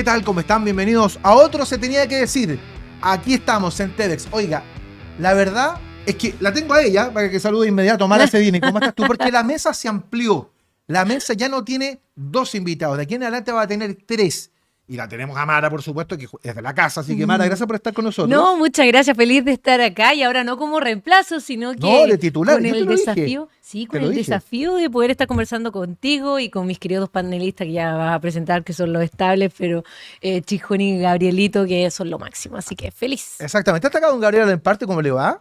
¿qué tal? ¿Cómo están? Bienvenidos a otro Se Tenía que Decir. Aquí estamos en TEDx. Oiga, la verdad es que la tengo a ella, para que salude de inmediato. Mara Cedini, ¿cómo estás tú? Porque la mesa se amplió. La mesa ya no tiene 2 invitados. De aquí en adelante va a tener 3. Y la tenemos a Mara, por supuesto, que es de la casa. Así que, Mara, gracias por estar con nosotros. No, muchas gracias. Feliz de estar acá. Y ahora no como reemplazo, sino que no, de titular. con el desafío. Sí, con el desafío de poder estar conversando contigo y con mis queridos panelistas que ya vas a presentar, que son los estables, pero Chijón y Gabrielito, que son lo máximo. Así que feliz. Exactamente. ¿Está acá don Gabriel en parte? ¿Cómo le va?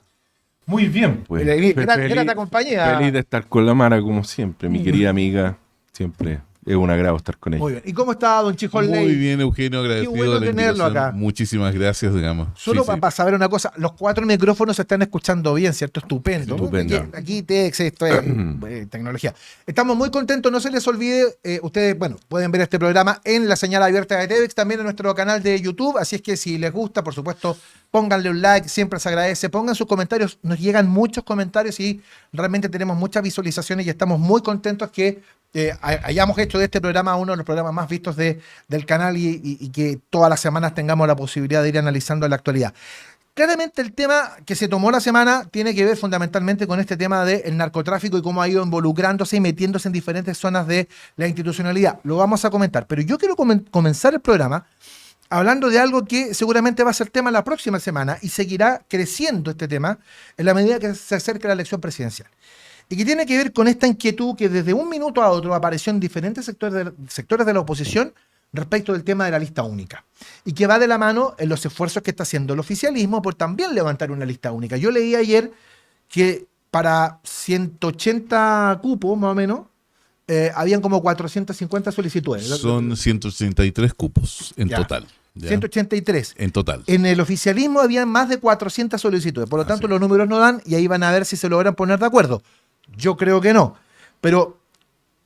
Muy bien, pues. Grata compañía. Feliz de estar con la Mara, como siempre. Mi querida amiga, siempre es un agrado estar con ella. Muy bien. ¿Y cómo está don Chijón Ley? Muy bien, Eugenio, agradecido. Qué bueno tenerlo acá. Muchísimas gracias, digamos. Solo para saber una cosa, los 4 micrófonos se están escuchando bien, ¿cierto? Estupendo. Estupendo. Aquí TEDx, esto es tecnología. Estamos muy contentos, no se les olvide, ustedes, pueden ver este programa en la señal abierta de TEDx, también en nuestro canal de YouTube, así es que si les gusta, por supuesto, pónganle un like, siempre se agradece, pongan sus comentarios, nos llegan muchos comentarios y realmente tenemos muchas visualizaciones y estamos muy contentos que hayamos hecho de este programa uno de los programas más vistos del canal y que todas las semanas tengamos la posibilidad de ir analizando la actualidad. Claramente el tema que se tomó la semana tiene que ver fundamentalmente con este tema del narcotráfico y cómo ha ido involucrándose y metiéndose en diferentes zonas de la institucionalidad. Lo vamos a comentar, pero yo quiero comenzar el programa hablando de algo que seguramente va a ser tema la próxima semana y seguirá creciendo este tema en la medida que se acerque la elección presidencial. Y que tiene que ver con esta inquietud que desde un minuto a otro apareció en diferentes sectores de la oposición respecto del tema de la lista única. Y que va de la mano en los esfuerzos que está haciendo el oficialismo por también levantar una lista única. Yo leí ayer que para 180 cupos, más o menos, habían como 450 solicitudes. Son 183 cupos en total. ¿Ya? 183. En total. En el oficialismo habían más de 400 solicitudes. Por lo tanto, los números no dan y ahí van a ver si se logran poner de acuerdo. Yo creo que no. Pero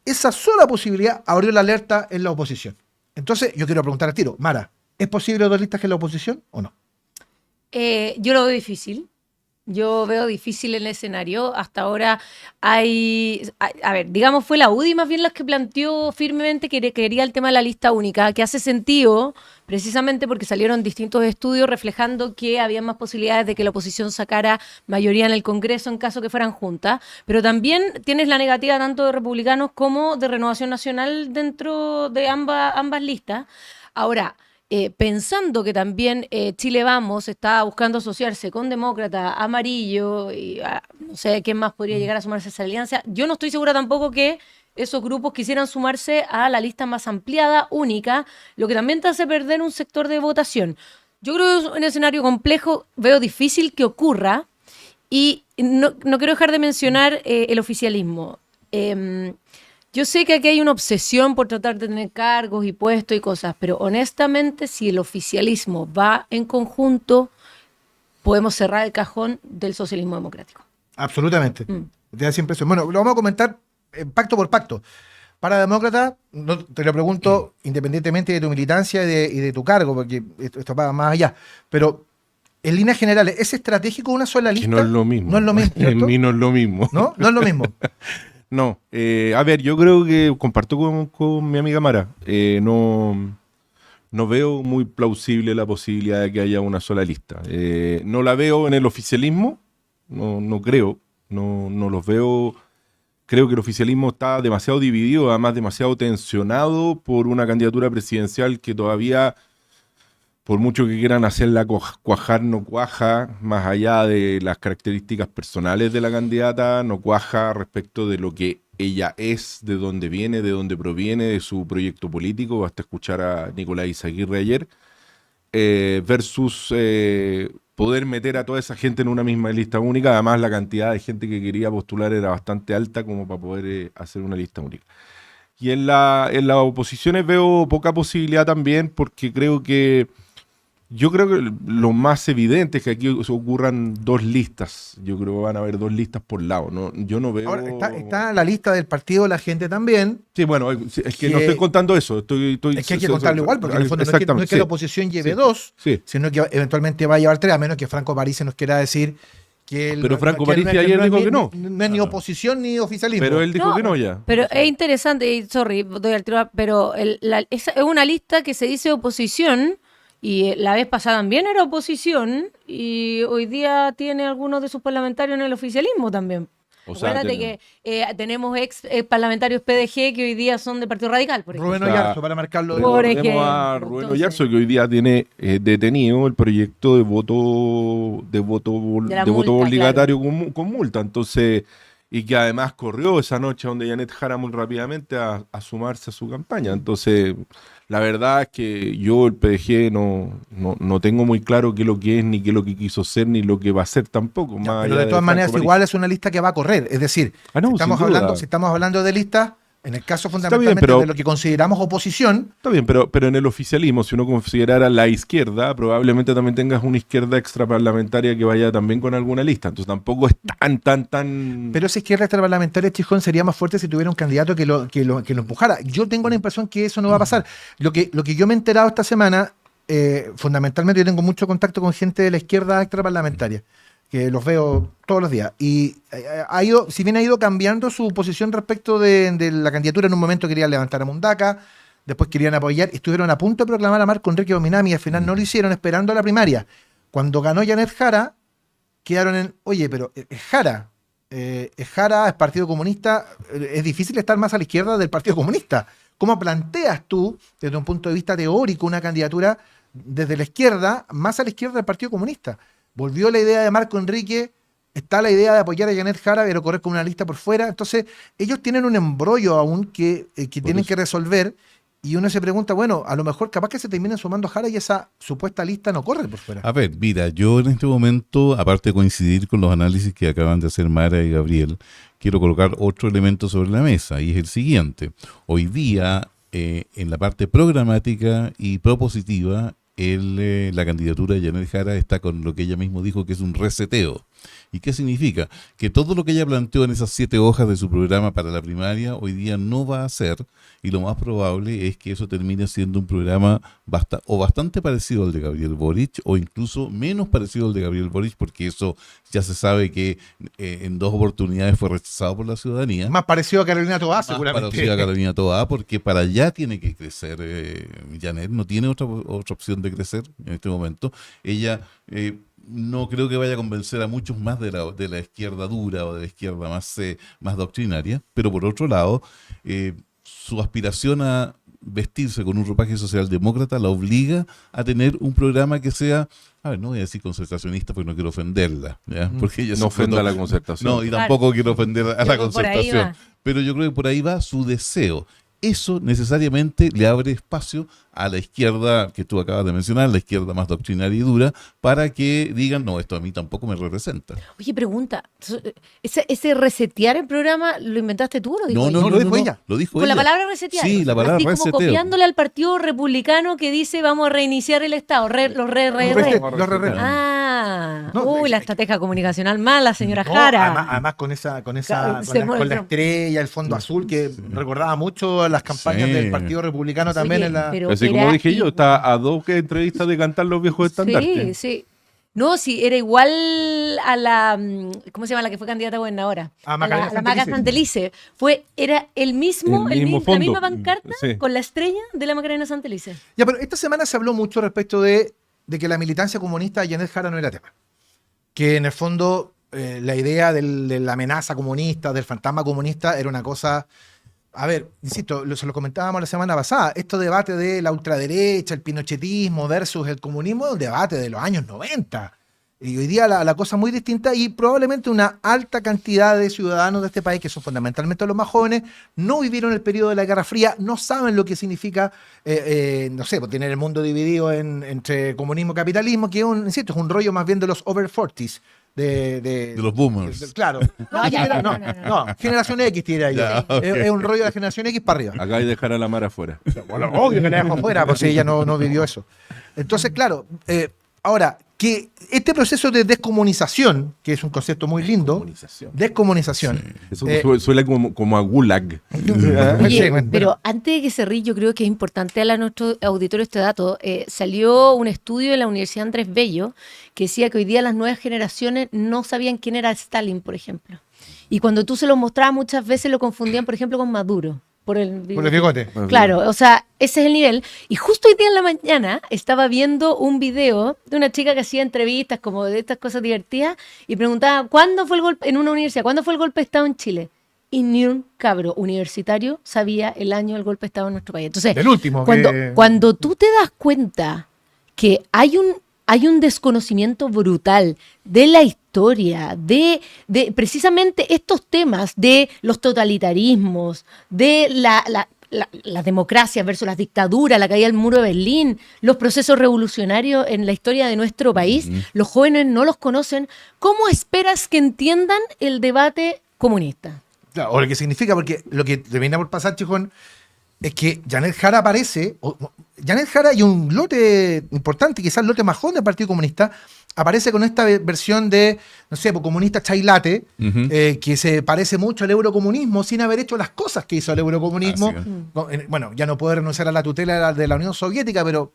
esa sola posibilidad abrió la alerta en la oposición. Entonces, yo quiero preguntar al tiro. Mara, ¿es posible 2 listas en la oposición o no? Yo lo veo difícil. Yo veo difícil el escenario. Hasta ahora digamos, fue la UDI más bien las que planteó firmemente que quería el tema de la lista única, que hace sentido precisamente porque salieron distintos estudios reflejando que había más posibilidades de que la oposición sacara mayoría en el Congreso en caso que fueran juntas, pero también tienes la negativa tanto de republicanos como de Renovación Nacional dentro de ambas listas. Ahora, pensando que también Chile Vamos está buscando asociarse con Demócrata, Amarillo, y no sé quién más podría llegar a sumarse a esa alianza, yo no estoy segura tampoco que esos grupos quisieran sumarse a la lista más ampliada, única, lo que también te hace perder un sector de votación. Yo creo que es un escenario complejo, veo difícil que ocurra, y no quiero dejar de mencionar el oficialismo. Yo sé que aquí hay una obsesión por tratar de tener cargos y puestos y cosas, pero honestamente, si el oficialismo va en conjunto, podemos cerrar el cajón del socialismo democrático. Absolutamente. Te da esa impresión. Bueno, lo vamos a comentar pacto por pacto. Para demócratas, no, te lo pregunto independientemente de tu militancia y de tu cargo, porque esto va más allá, pero en líneas generales, ¿es estratégico una sola lista? Que no es lo mismo. No es lo mismo, ¿cierto? En mí no es lo mismo. ¿No? No es lo mismo. No, a ver, yo creo que comparto con mi amiga Mara. No veo muy plausible la posibilidad de que haya una sola lista. No la veo en el oficialismo, no creo, no los veo. Creo que el oficialismo está demasiado dividido, además demasiado tensionado por una candidatura presidencial que todavía, por mucho que quieran hacerla cuajar, no cuaja, más allá de las características personales de la candidata, no cuaja respecto de lo que ella es, de dónde viene, de dónde proviene, de su proyecto político. Basta escuchar a Nicolás Izaguirre ayer, versus poder meter a toda esa gente en una misma lista única. Además, la cantidad de gente que quería postular era bastante alta como para poder hacer una lista única. Y en las oposiciones veo poca posibilidad también, porque yo creo que lo más evidente es que aquí ocurran 2 listas. Yo creo que van a haber 2 listas por lado. Yo no veo... Ahora, está la lista del partido de la gente también. Sí, bueno, es que no estoy contando eso. Es que hay que contarlo igual, porque en el fondo no es que la oposición lleve 2, sino que eventualmente va a llevar 3, a menos que Franco Parisi nos quiera decir Pero Franco Parisi ayer dijo que no. No es ni oposición ni oficialismo. Pero él dijo No, que no ya. Pero es interesante, y sorry, doy al tiro, pero es una lista que se dice oposición, y la vez pasada también era oposición, y hoy día tiene algunos de sus parlamentarios en el oficialismo también. O sea, Acuérdate que tenemos ex parlamentarios PDG que hoy día son de Partido Radical, por ejemplo. Rubén Oyarzo, para marcarlo. Por Recordemos ejemplo, a Rubén entonces- Oyarzo, que hoy día tiene detenido el proyecto de voto De la multa, obligatorio con multa. Entonces, y que además corrió esa noche donde Janet Jara muy rápidamente a sumarse a su campaña. Entonces, la verdad es que yo el PDG no tengo muy claro qué es lo que es, ni qué es lo que quiso ser, ni lo que va a ser tampoco. Ya, más pero allá de todas Franco maneras, Parisi. igual es una lista que va a correr. Es decir, Ah, no, sin duda. si estamos hablando de listas, en el caso bien, fundamentalmente pero- de lo que consideramos oposición, Está bien, pero en el oficialismo, si uno considerara la izquierda, probablemente también tengas una izquierda extraparlamentaria que vaya también con alguna lista. Entonces tampoco es tan... pero esa izquierda extraparlamentaria, Chijón, sería más fuerte si tuviera un candidato que lo empujara. Yo tengo la impresión que eso no va a pasar. Lo que yo me he enterado esta semana, fundamentalmente yo tengo mucho contacto con gente de la izquierda extraparlamentaria, que los veo todos los días. Y si bien ha ido cambiando su posición respecto de la candidatura, en un momento querían levantar a Mundaca, después querían apoyar, estuvieron a punto de proclamar a Marco Enrique Dominami y al final no lo hicieron, esperando a la primaria. Cuando ganó Janet Jara, quedaron en, oye, pero es Jara, es Partido Comunista, es difícil estar más a la izquierda del Partido Comunista. ¿Cómo planteas tú, desde un punto de vista teórico, una candidatura desde la izquierda, más a la izquierda del Partido Comunista? Volvió la idea de Marco Enrique, está la idea de apoyar a Janet Jara, pero correr con una lista por fuera. Entonces, ellos tienen un embrollo aún que tienen eso. que resolver, y uno se pregunta, bueno, a lo mejor capaz que se terminen sumando Jara y esa supuesta lista no corre por fuera. A ver, mira, yo en este momento, aparte de coincidir con los análisis que acaban de hacer Mara y Gabriel, quiero colocar otro elemento sobre la mesa, y es el siguiente. Hoy día, en la parte programática y propositiva, la candidatura de Janet Jara está con lo que ella misma dijo que es un reseteo. ¿Y qué significa? Que todo lo que ella planteó en esas 7 hojas de su programa para la primaria hoy día no va a ser, y lo más probable es que eso termine siendo un programa bastante parecido al de Gabriel Boric, o incluso menos parecido al de Gabriel Boric, porque eso ya se sabe que en 2 oportunidades fue rechazado por la ciudadanía. Más parecido a Carolina Toá, Más seguramente. parecido a Carolina Toá, porque para allá tiene que crecer Janet, no tiene otra opción de crecer en este momento. Ella no creo que vaya a convencer a muchos más de la izquierda dura o de la izquierda más doctrinaria, pero por otro lado, su aspiración a vestirse con un ropaje socialdemócrata la obliga a tener un programa que sea, a ver, no voy a decir concertacionista porque no quiero ofenderla, ¿ya? Porque ella No ofenda a la concertación. No, y tampoco quiero ofender a la Yo creo que por ahí concertación. va. Pero yo creo que por ahí va su deseo. Eso necesariamente le abre espacio a la izquierda que tú acabas de mencionar, la izquierda más doctrinaria y dura, para que digan, no, esto a mí tampoco me representa. Oye, pregunta, ¿ese resetear el programa lo inventaste tú o lo dijo ella? lo dijo ella. Lo dijo Con ella. la palabra resetear. Sí, la palabra así reseteo. como copiándole al Partido Republicano que dice vamos a reiniciar el Estado. Los re. Los re- Ah, No, uy, la estrategia comunicacional mala, señora No, Jara. además con esa con Se la estrella, el fondo azul, que recordaba mucho a las campañas Sí. del Partido Republicano también Oye, en la. pero Así era como dije yo, igual. está a 2 entrevistas de cantar los viejos estandartes. Sí, sí. No, sí, era igual a la, ¿cómo se llama la que fue candidata a gobernadora? A Macarena la Maca Santelice. Santelice. Era el mismo la fondo. misma pancarta Sí. con la estrella de la Macarena Santelice. Ya, pero esta semana se habló mucho respecto de que la militancia comunista de Janet Jara no era tema. Que en el fondo la idea de la amenaza comunista, del fantasma comunista, era una cosa. A ver, insisto, se lo comentábamos la semana pasada, este debate de la ultraderecha, el pinochetismo versus el comunismo, es un debate de los años 90. Y hoy día la cosa es muy distinta, y probablemente una alta cantidad de ciudadanos de este país, que son fundamentalmente los más jóvenes, no vivieron el periodo de la Guerra Fría, no saben lo que significa, no sé, pues, tener el mundo dividido entre comunismo y capitalismo, que insisto, es un rollo más bien de los over 40s. De los boomers. Claro. No, ya, No, generación X tira yo. Ya, ok. Es un rollo de la generación X para arriba. Acá hay que dejar a la Mara afuera. Bueno, obvio que la dejo fuera, pues ella no vivió eso. Entonces, claro, Ahora, que este proceso de descomunización, que es un concepto muy lindo, descomunización. Eso suena como a gulag. Oye, Sí, bueno. pero antes de que se ríe, yo creo que es importante darle a nuestro auditorio este dato. Salió un estudio de la Universidad Andrés Bello que decía que hoy día las nuevas generaciones no sabían quién era Stalin, por ejemplo. Y cuando tú se lo mostrabas muchas veces lo confundían, por ejemplo, con Maduro. Por el bigote. Claro, o sea, ese es el nivel. Y justo hoy día en la mañana estaba viendo un video de una chica que hacía entrevistas como de estas cosas divertidas y preguntaba, ¿cuándo fue el golpe en una universidad? ¿Cuándo fue el golpe de Estado en Chile? Y ni un cabro universitario sabía el año del golpe de Estado en nuestro país. Entonces, Del último. cuando tú te das cuenta que hay un desconocimiento brutal de la historia, de precisamente estos temas de los totalitarismos, de las democracias versus las dictaduras, la caída del muro de Berlín, los procesos revolucionarios en la historia de nuestro país, los jóvenes no los conocen, ¿cómo esperas que entiendan el debate comunista? Claro, o lo que significa, porque lo que termina por pasar, Chijón, es que Janet Jara aparece, Janet Jara y un lote importante, quizás el lote más joven del Partido Comunista, aparece con esta versión de, no sé, comunista chailate, que se parece mucho al eurocomunismo sin haber hecho las cosas que hizo el eurocomunismo. Bueno, ya no puede renunciar a la tutela de la Unión Soviética, pero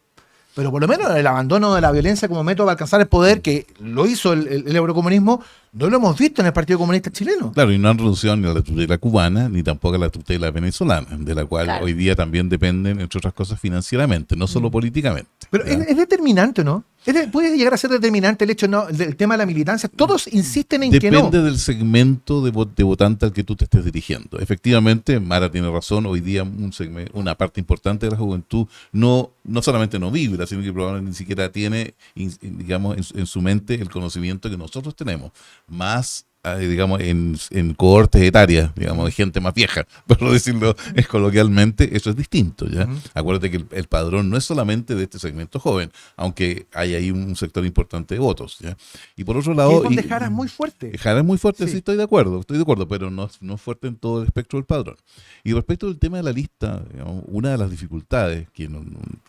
por lo menos el abandono de la violencia como método para alcanzar el poder, que lo hizo el eurocomunismo, no lo hemos visto en el Partido Comunista chileno. Claro, y no han renunciado ni a la tutela cubana, ni tampoco a la tutela venezolana, de la cual hoy día también dependen, entre otras cosas, financieramente, no solo políticamente. Pero es determinante, ¿no? Puede llegar a ser determinante el hecho, ¿no?, del tema de la militancia. Todos insisten en que no. Depende del segmento de votante al que tú te estés dirigiendo. Efectivamente, Mara tiene razón, hoy día una parte importante de la juventud no solamente no vibra, sino que probablemente ni siquiera tiene, digamos, en su mente el conocimiento que nosotros tenemos. Más, digamos, en cohortes etarias, digamos, de gente más vieja, por decirlo coloquialmente, eso es distinto, ¿ya? Acuérdate que el padrón no es solamente de este segmento joven, aunque hay ahí un sector importante de votos, ¿ya? Y por otro lado... Y es donde Jara es muy fuerte. Jara es muy fuerte, Sí. sí, estoy de acuerdo, pero no es fuerte en todo el espectro del padrón. Y respecto del tema de la lista, digamos, una de las dificultades, que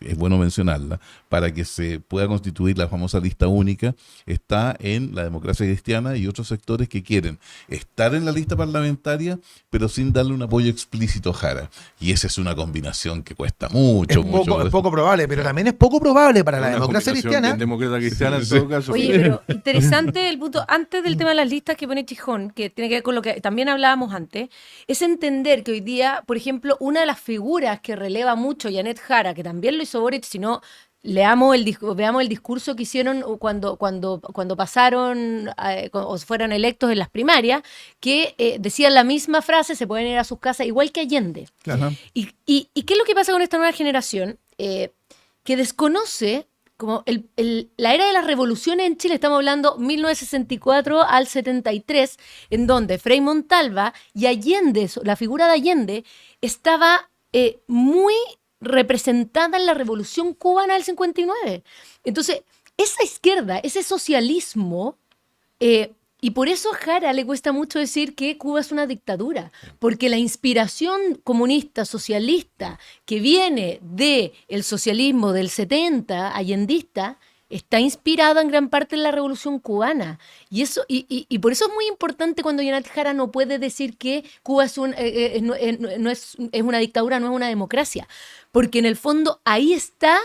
es bueno mencionarla, para que se pueda constituir la famosa lista única, está en la democracia cristiana y otros sectores que quieren estar en la lista parlamentaria, pero sin darle un apoyo explícito a Jara. Y esa es una combinación que cuesta mucho. Es poco probable, pero también es poco probable para la Una democracia combinación cristiana. bien demócrata cristiana en todo caso. Oye, pero interesante el punto, antes del tema de las listas que pone Chijón, que tiene que ver con lo que también hablábamos antes, es entender que hoy día, por ejemplo, una de las figuras que releva mucho Janet Jara, que también lo hizo Boric, si no, veamos el discurso que hicieron cuando pasaron o fueron electos en las primarias, que decían la misma frase, se pueden ir a sus casas, igual que Allende. Claro. ¿Y qué es lo que pasa con esta nueva generación? Que desconoce como la era de las revoluciones en Chile, estamos hablando 1964 al 73, en donde Frei Montalva y Allende, la figura de Allende, estaba muy representada en la Revolución Cubana del 59. Entonces, esa izquierda, ese socialismo, y por eso a Jara le cuesta mucho decir que Cuba es una dictadura, porque la inspiración comunista, socialista, que viene del socialismo del 70, allendista, está inspirada en gran parte en la Revolución Cubana. Y por eso es muy importante cuando Janet Jara no puede decir que Cuba es una dictadura, no es una democracia. Porque en el fondo ahí está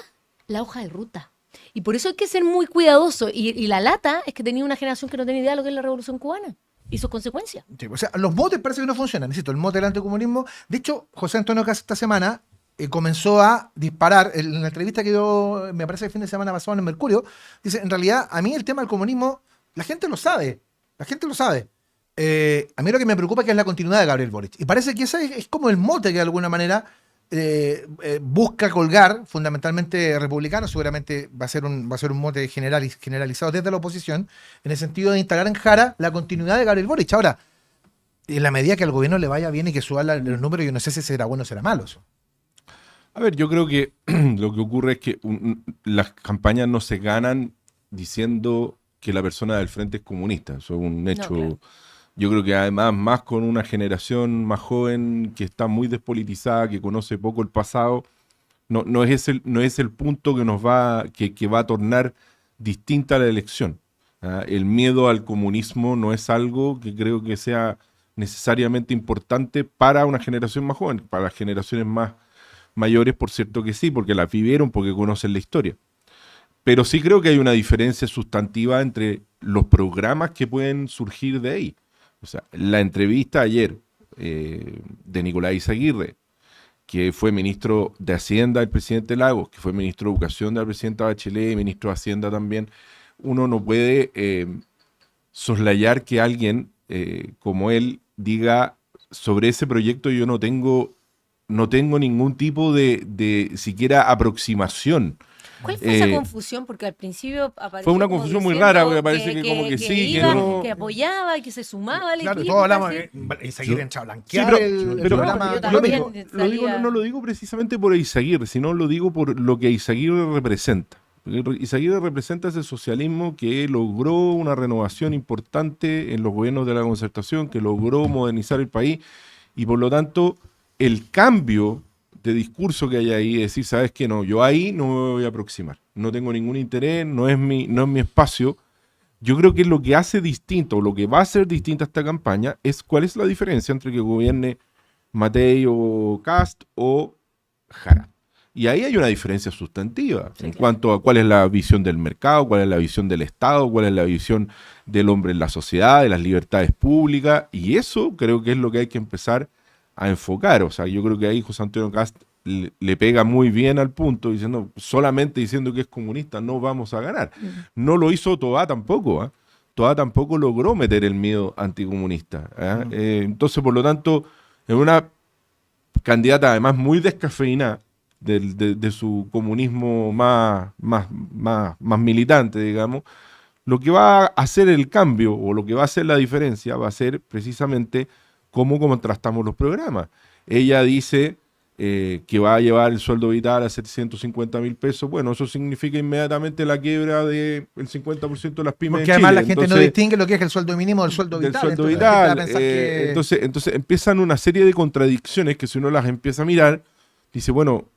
la hoja de ruta. Y por eso hay que ser muy cuidadoso. Y la lata es que tenía una generación que no tenía idea de lo que es la Revolución Cubana y sus consecuencias. Sí, o sea, los motes parece que no funcionan. Necesito el mote del anticomunismo. De hecho, José Antonio Caz esta semana comenzó a disparar, en la entrevista que dio, me parece el fin de semana pasado en el Mercurio, dice, en realidad, a mí el tema del comunismo, la gente lo sabe. A mí lo que me preocupa es que es la continuidad de Gabriel Boric. Y parece que ese es como el mote que de alguna manera busca colgar, fundamentalmente republicano, seguramente va a ser un mote generalizado desde la oposición, en el sentido de instalar en Jara la continuidad de Gabriel Boric. Ahora, en la medida que al gobierno le vaya bien y que suban los números, yo no sé si será bueno o será malo eso. A ver, yo creo que lo que ocurre es que las campañas no se ganan diciendo que la persona del frente es comunista. Eso es un hecho. No, claro. Yo creo que además, más con una generación más joven que está muy despolitizada, que conoce poco el pasado, no es el punto que va a tornar distinta a la elección. El miedo al comunismo no es algo que creo que sea necesariamente importante para una generación más joven. Para las generaciones más mayores, por cierto que sí, porque las vivieron, porque conocen la historia. Pero sí creo que hay una diferencia sustantiva entre los programas que pueden surgir de ahí. O sea, la entrevista ayer de Nicolás Izaguirre, que fue ministro de Hacienda del presidente Lagos, que fue ministro de Educación de la presidenta Bachelet y ministro de Hacienda también, uno no puede soslayar que alguien como él diga sobre ese proyecto yo no tengo ningún tipo de siquiera aproximación. ¿Cuál fue esa confusión? Porque al principio apareció fue una como confusión muy diciendo rara, porque parece que como que sí, iba, que no. que apoyaba, que se sumaba al Claro, equipo. todos hablamos casi. de seguir en Sí, blanquear pero, el pero programa. yo lo también digo, no lo digo precisamente por Izaguirre, sino lo digo por lo que Izaguirre representa. Izaguirre representa ese socialismo que logró una renovación importante en los gobiernos de la Concertación, que logró modernizar el país, y por lo tanto el cambio de discurso que hay ahí, decir, sabes que no, yo ahí no me voy a aproximar, no tengo ningún interés, no es mi espacio. Yo creo que lo que hace distinto, o lo que va a hacer distinta esta campaña, es cuál es la diferencia entre que gobierne Matei o Kast o Jara. Y ahí hay una diferencia sustantiva en cuanto a cuál es la visión del mercado, cuál es la visión del Estado, cuál es la visión del hombre en la sociedad, de las libertades públicas, y eso creo que es lo que hay que empezar a enfocar. O sea, yo creo que ahí José Antonio Kast le pega muy bien al punto, diciendo, solamente diciendo que es comunista no vamos a ganar. No lo hizo Toá tampoco, Toá tampoco logró meter el miedo anticomunista. Entonces, por lo tanto, es una candidata además muy descafeinada de su comunismo más militante, digamos. Lo que va a hacer el cambio, o lo que va a hacer la diferencia, va a ser precisamente cómo contrastamos los programas. Ella dice que va a llevar el sueldo vital a 750.000 pesos. Bueno, eso significa inmediatamente la quiebra del 50% de las pymes. Porque además la gente no distingue lo que es el sueldo mínimo del sueldo vital. Sueldo vital. Entonces empiezan una serie de contradicciones que si uno las empieza a mirar, dice, bueno,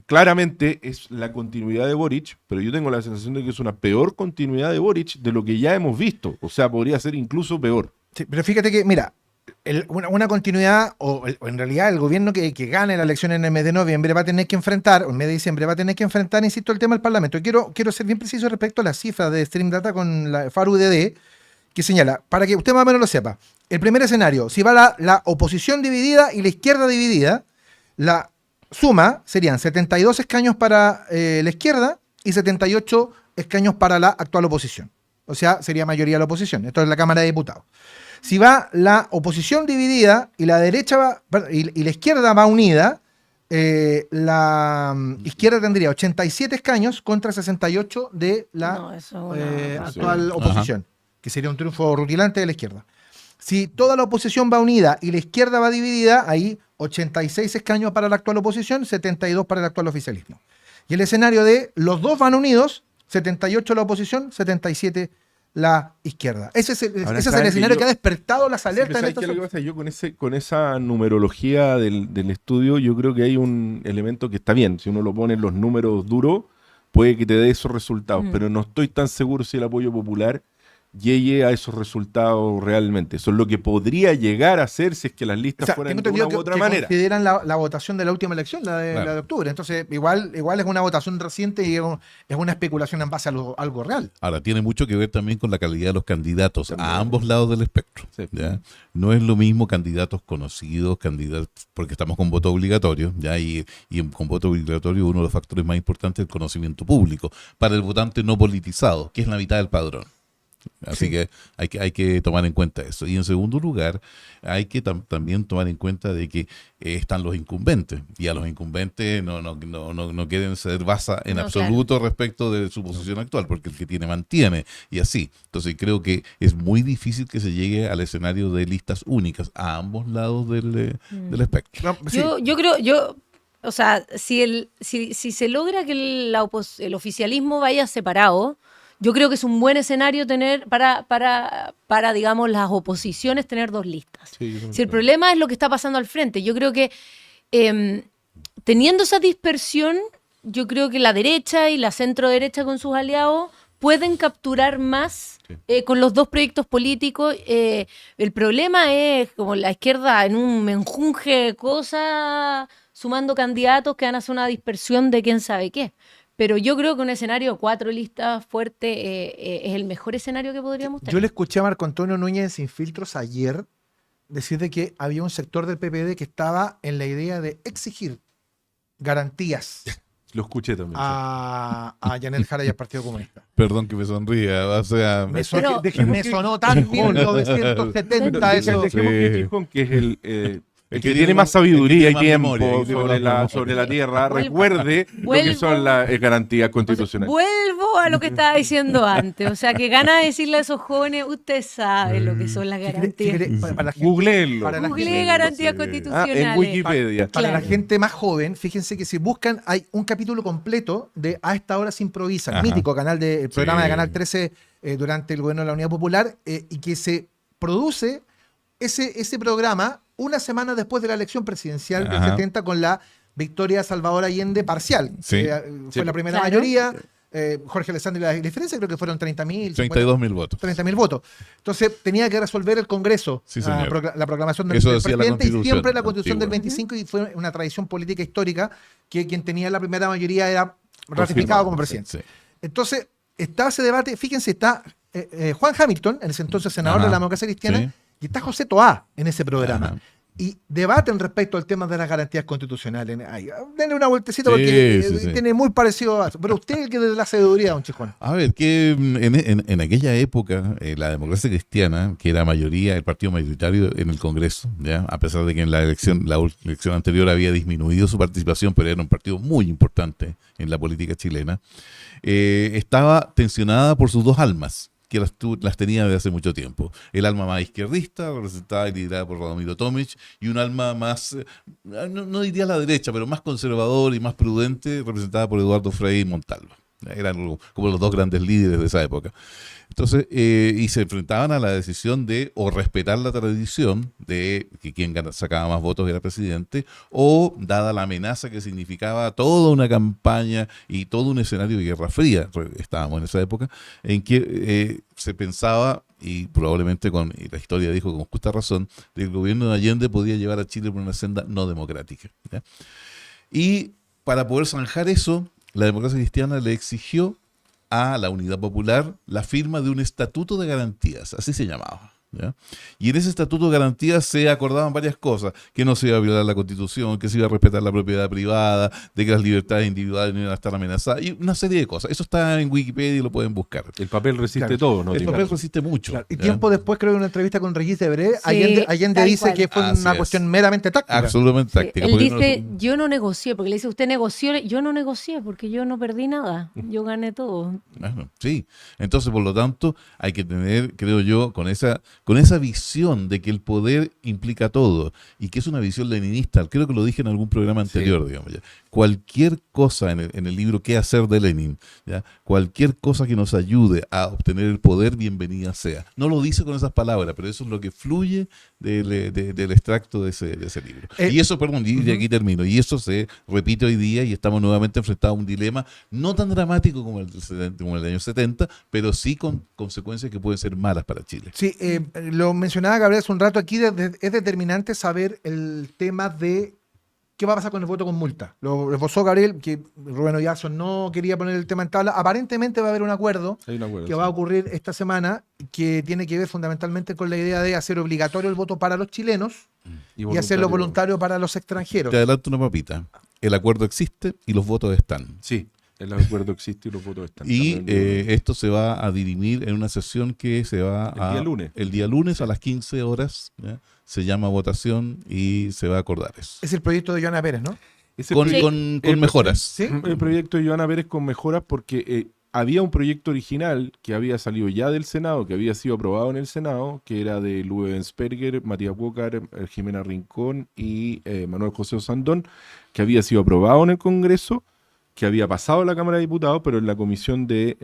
claramente es la continuidad de Boric, pero yo tengo la sensación de que es una peor continuidad de Boric de lo que ya hemos visto. O sea, podría ser incluso peor. Sí, pero fíjate que, mira, una continuidad, o en realidad el gobierno que gane la elección en el mes de noviembre va a tener que enfrentar, o en el mes de diciembre va a tener que enfrentar, insisto, el tema del Parlamento. Quiero ser bien preciso respecto a las cifras de Stream Data con la FARU-DD, que señala, para que usted más o menos lo sepa, el primer escenario, si va la oposición dividida y la izquierda dividida, la suma serían 72 escaños para la izquierda y 78 escaños para la actual oposición. O sea, sería mayoría la oposición. Esto es la Cámara de Diputados. Si va la oposición dividida y la derecha y la izquierda va unida, la izquierda tendría 87 escaños contra 68 de la actual oposición, que sería un triunfo rutilante de la izquierda. Si toda la oposición va unida y la izquierda va dividida, ahí 86 escaños para la actual oposición, 72 para el actual oficialismo. Y el escenario de los dos van unidos, 78 la oposición, 77 la izquierda. Ese es el escenario que ha despertado las alertas. Sí, ¿qué es lo que pasa? Yo con esa numerología del estudio, yo creo que hay un elemento que está bien. Si uno lo pone en los números duros, puede que te dé esos resultados, pero no estoy tan seguro si el apoyo popular llegue a esos resultados realmente. Eso es lo que podría llegar a ser si es que las listas fueran de una u otra manera. Consideran la votación de la última elección, la de octubre. Entonces, igual es una votación reciente y es una especulación en base a algo real. Ahora, tiene mucho que ver también con la calidad de los candidatos a ambos lados del espectro. Sí. ¿Ya? No es lo mismo candidatos conocidos, porque estamos con voto obligatorio, ¿ya? Y con voto obligatorio uno de los factores más importantes es el conocimiento público para el votante no politizado, que es la mitad del padrón. Así que hay que tomar en cuenta eso. Y en segundo lugar, hay que también tomar en cuenta de que están los incumbentes. Y a los incumbentes no quieren ceder baza en absoluto respecto de su posición actual, porque el que tiene mantiene, y así. Entonces creo que es muy difícil que se llegue al escenario de listas únicas a ambos lados del espectro. No, sí. Yo creo, o sea, si se logra que el oficialismo vaya separado, yo creo que es un buen escenario tener para digamos, las oposiciones tener dos listas. Sí, si el problema es lo que está pasando al frente, yo creo que teniendo esa dispersión, yo creo que la derecha y la centro derecha con sus aliados pueden capturar más con los dos proyectos políticos. El problema es como la izquierda en un menjunje de cosas, sumando candidatos que van a hacer una dispersión de quién sabe qué. Pero yo creo que un escenario de 4 listas fuerte es el mejor escenario que podríamos tener. Yo le escuché a Marco Antonio Núñez Sin Filtros ayer decir de que había un sector del PPD que estaba en la idea de exigir garantías Lo escuché también. a Janet Jara y al Partido Comunista. Perdón que me sonría, o sea... Me Pero- sonó tan 1970 eso. Dejemos que Gijón, que es el que tiene tiene más sabiduría y más tiempo memoria, y tiene sobre más sobre la tierra, Vuelvo- recuerde lo que son las garantías constitucionales. Vuelvo a lo que estaba diciendo antes. O sea, que gana de decirle a esos jóvenes, usted sabe lo que son las garantías. Para la gente, Googleenlo. para la Googleé gente- garantías en constitucionales. Wikipedia. Para la Claro. gente más joven, fíjense que si buscan, hay un capítulo completo de A esta hora se improvisa, Ajá. mítico canal el programa Sí. de Canal 13 durante el gobierno de la Unidad Popular, y que se produce ese programa una semana después de la elección presidencial del Ajá. 70 con la victoria de Salvador Allende parcial. Sí. Fue Sí. la primera Claro. mayoría. Jorge Alessandri, la diferencia creo que fueron 30.000. 32.000 votos. 30.000 votos. Entonces tenía que resolver el Congreso Sí, señor. la proclamación Eso del decía la presidente y Constitución siempre la Constitución del antigua. 25 y fue una tradición política histórica que quien tenía la primera mayoría era ratificado como presidente. Sí. Entonces está ese debate, fíjense, está Juan Hamilton, en ese entonces senador Ajá. de la democracia cristiana, Sí. y está José Toá en ese programa. Ajá. Y debaten respecto al tema de las garantías constitucionales. Ay, denle una vueltecita Sí, porque sí, sí. tiene muy parecido a eso. Pero usted es el que de la sabiduría, don Chijón. A ver, que en aquella época la democracia cristiana, que era mayoría, el partido mayoritario en el Congreso, ¿ya? A pesar de que en la elección anterior había disminuido su participación, pero era un partido muy importante en la política chilena, estaba tensionada por sus dos almas, que las tenía desde hace mucho tiempo. El alma más izquierdista, representada y liderada por Radomiro Tomic, y un alma más, no diría la derecha, pero más conservador y más prudente, representada por Eduardo Frei y Montalva. Eran como los dos grandes líderes de esa época. Entonces, y se enfrentaban a la decisión de o respetar la tradición de que quien sacaba más votos era presidente, o dada la amenaza que significaba toda una campaña y todo un escenario de Guerra Fría, estábamos en esa época, en que se pensaba, y probablemente y la historia dijo con justa razón, de que el gobierno de Allende podía llevar a Chile por una senda no democrática, ¿ya? Y para poder zanjar eso, la democracia cristiana le exigió a la Unidad Popular la firma de un estatuto de garantías, así se llamaba, ¿ya? Y en ese estatuto de garantías se acordaban varias cosas, que no se iba a violar la Constitución, que se iba a respetar la propiedad privada, de que las libertades individuales no iban a estar amenazadas, y una serie de cosas. Eso está en Wikipedia y lo pueden buscar. El papel resiste Claro. todo, ¿no? El Digamos. papel resiste mucho. Claro. Y ¿ya? tiempo después, creo que en una entrevista con Regis Debré, Sí, Allende tal dice cual. que fue Así una es. cuestión meramente táctica. Absolutamente Sí, táctica. él porque dice, yo no negocié, porque le dice, usted negoció, yo no negocié porque yo no perdí nada, yo gané todo. Bueno, sí, entonces por lo tanto hay que tener, creo yo, con esa visión de que el poder implica todo y que es una visión leninista, creo que lo dije en algún programa anterior, digamos ya. Cualquier cosa en el libro ¿Qué hacer de Lenin? ¿Ya? Cualquier cosa que nos ayude a obtener el poder, bienvenida sea. No lo dice con esas palabras, pero eso es lo que fluye del extracto de ese libro. Y eso, perdón, y de aquí termino, y eso se repite hoy día y estamos nuevamente enfrentados a un dilema no tan dramático como el año 70, pero sí con consecuencias que pueden ser malas para Chile. Sí, lo mencionaba Gabriel hace un rato aquí, es determinante saber el tema de qué va a pasar con el voto con multa. Lo esbozó Gabriel, que Rubén Oyarzún no quería poner el tema en tabla. Aparentemente va a haber un acuerdo Hay un acuerdo, que sí. va a ocurrir esta semana, que tiene que ver fundamentalmente con la idea de hacer obligatorio el voto para los chilenos y hacerlo voluntario para los extranjeros. Te adelanto una papita. El acuerdo existe y los votos están. Sí, el acuerdo existe y los votos están. Y También, esto se va a dirimir en una sesión que se va El día lunes. a las 15 horas, ¿ya? Se llama votación y se va a acordar eso. Es el proyecto de Joana Pérez, ¿no? ese Con, proyecto- con el- mejoras. Sí. El proyecto de Joana Pérez con mejoras porque había un proyecto original que había salido ya del Senado, que había sido aprobado en el Senado, que era de Lubensperger, Matías Walker, Jimena Rincón y Manuel José Osandón, que había sido aprobado en el Congreso, que había pasado a la Cámara de Diputados, pero en la Comisión de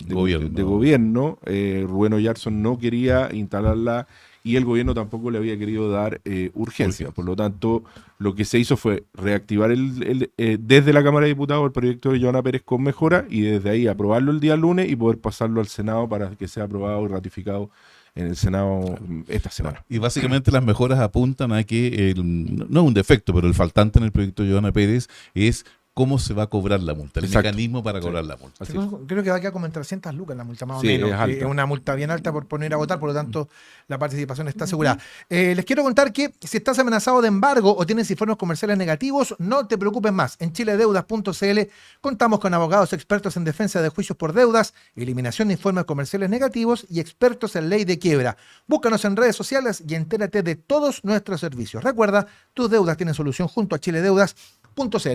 Gobierno. Gobierno Rubén Oyarzún no quería instalarla y el gobierno tampoco le había querido dar urgencia. Por lo tanto, lo que se hizo fue reactivar desde la Cámara de Diputados el proyecto de Johanna Pérez con mejora y desde ahí aprobarlo el día lunes y poder pasarlo al Senado para que sea aprobado y ratificado en el Senado esta semana. Y básicamente las mejoras apuntan a que, no es un defecto, pero el faltante en el proyecto de Johanna Pérez es cómo se va a cobrar la multa, el mecanismo para cobrar la multa. Creo que va a quedar como en 300 lucas la multa, más o Sí, menos. es Una multa bien alta por poner a votar, por lo tanto la participación está asegurada. Les quiero contar que si estás amenazado de embargo o tienes informes comerciales negativos, no te preocupes más. En chiledeudas.cl contamos con abogados expertos en defensa de juicios por deudas, eliminación de informes comerciales negativos y expertos en ley de quiebra. Búscanos en redes sociales y entérate de todos nuestros servicios. Recuerda, tus deudas tienen solución junto a chiledeudas.cl.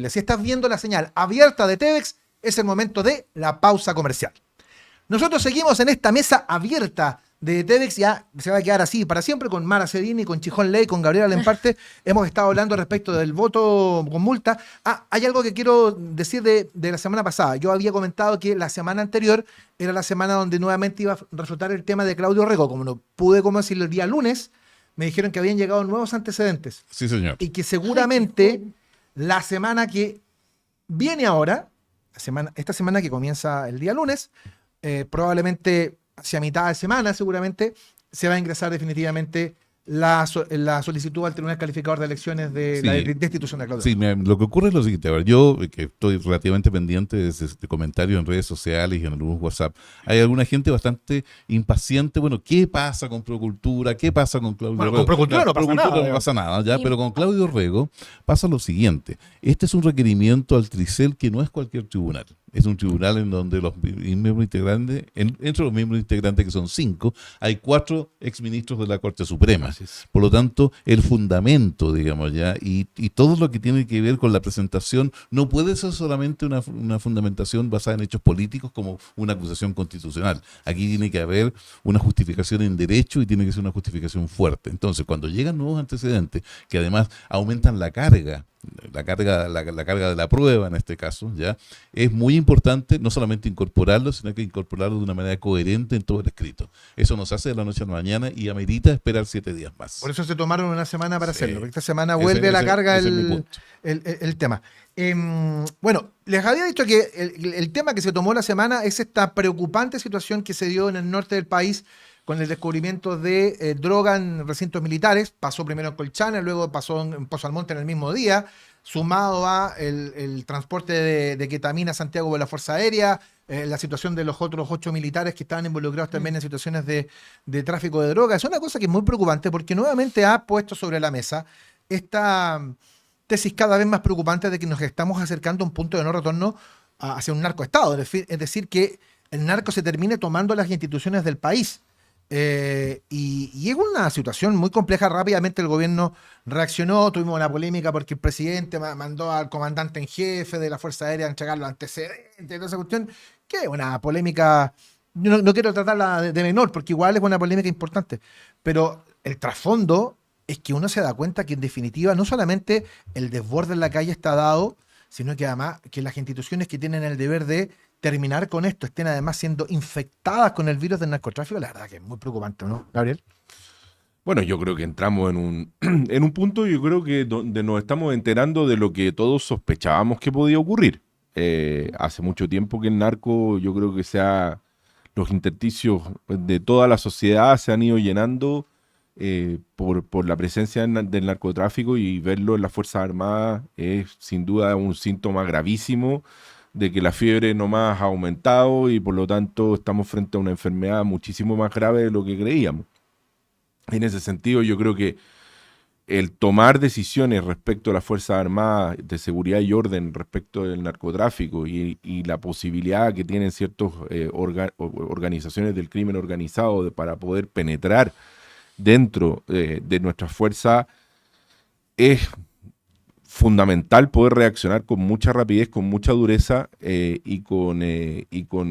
Si estás viendo la señal abierta de TVX, es el momento de la pausa comercial. Nosotros seguimos en esta mesa abierta de TVX, ya se va a quedar así para siempre, con Mara Cedini, con Chijón Ley, con Gabriela Lemparte. Hemos estado hablando respecto del voto con multa. Hay algo que quiero decir de la semana pasada. Yo había comentado que la semana anterior era la semana donde nuevamente iba a reflotar el tema de Claudio Rego. Como no pude decirlo el día lunes, me dijeron que habían llegado nuevos antecedentes. Sí, señor. Y que seguramente la semana que viene ahora, esta semana que comienza el día lunes, probablemente hacia mitad de semana seguramente, se va a ingresar definitivamente la solicitud al Tribunal Calificador de Elecciones de la destitución de Claudio. Sí, mira, lo que ocurre es lo siguiente. A ver, yo que estoy relativamente pendiente de comentarios en redes sociales y en algunos WhatsApp, hay alguna gente bastante impaciente. Bueno, ¿qué pasa con Procultura? ¿Qué pasa con Claudio Rego? Con Procultura no pasa nada, ¿ya? Pero con Claudio Rego pasa lo siguiente. Este es un requerimiento al Tricel que no es cualquier tribunal. Es un tribunal en donde los miembros integrantes, entre los miembros integrantes, que son 5, hay 4 exministros de la Corte Suprema. Por lo tanto, el fundamento, digamos ya, y todo lo que tiene que ver con la presentación no puede ser solamente una fundamentación basada en hechos políticos como una acusación constitucional. Aquí tiene que haber una justificación en derecho y tiene que ser una justificación fuerte. Entonces, cuando llegan nuevos antecedentes, que además aumentan la carga de la prueba en este caso, ya es muy importante no solamente incorporarlo, sino que incorporarlo de una manera coherente en todo el escrito. Eso no se hace de la noche a la mañana y amerita esperar 7 días más. Por eso se tomaron una semana para hacerlo, porque esta semana vuelve a la carga el tema. Bueno, les había dicho que el tema que se tomó la semana es esta preocupante situación que se dio en el norte del país con el descubrimiento de droga en recintos militares. Pasó primero en Colchane, luego pasó en Pozo Almonte en el mismo día, sumado a el transporte de ketamina a Santiago por la Fuerza Aérea, la situación de los otros 8 militares que estaban involucrados también en situaciones de tráfico de droga. Es una cosa que es muy preocupante porque nuevamente ha puesto sobre la mesa esta tesis cada vez más preocupante de que nos estamos acercando a un punto de no retorno hacia un narcoestado. Es decir, que el narco se termine tomando las instituciones del país. Y es una situación muy compleja. Rápidamente el gobierno reaccionó, tuvimos una polémica porque el presidente mandó al comandante en jefe de la Fuerza Aérea a entregar los antecedentes, toda esa cuestión, que es una polémica, no quiero tratarla de menor, porque igual es una polémica importante, pero el trasfondo es que uno se da cuenta que en definitiva no solamente el desborde en la calle está dado, sino que además que las instituciones que tienen el deber de terminar con esto estén además siendo infectadas con el virus del narcotráfico. La verdad que es muy preocupante, ¿no, Gabriel? Bueno, yo creo que entramos en un punto, yo creo que donde nos estamos enterando de lo que todos sospechábamos que podía ocurrir. Hace mucho tiempo que el narco, yo creo que los intersticios de toda la sociedad se han ido llenando por la presencia del narcotráfico, y verlo en las Fuerzas Armadas es sin duda un síntoma gravísimo de que la fiebre nomás ha aumentado y por lo tanto estamos frente a una enfermedad muchísimo más grave de lo que creíamos. En ese sentido, yo creo que el tomar decisiones respecto a las Fuerzas Armadas de seguridad y orden respecto del narcotráfico y la posibilidad que tienen ciertas organizaciones del crimen organizado para poder penetrar dentro de nuestra fuerza, es fundamental poder reaccionar con mucha rapidez, con mucha dureza y con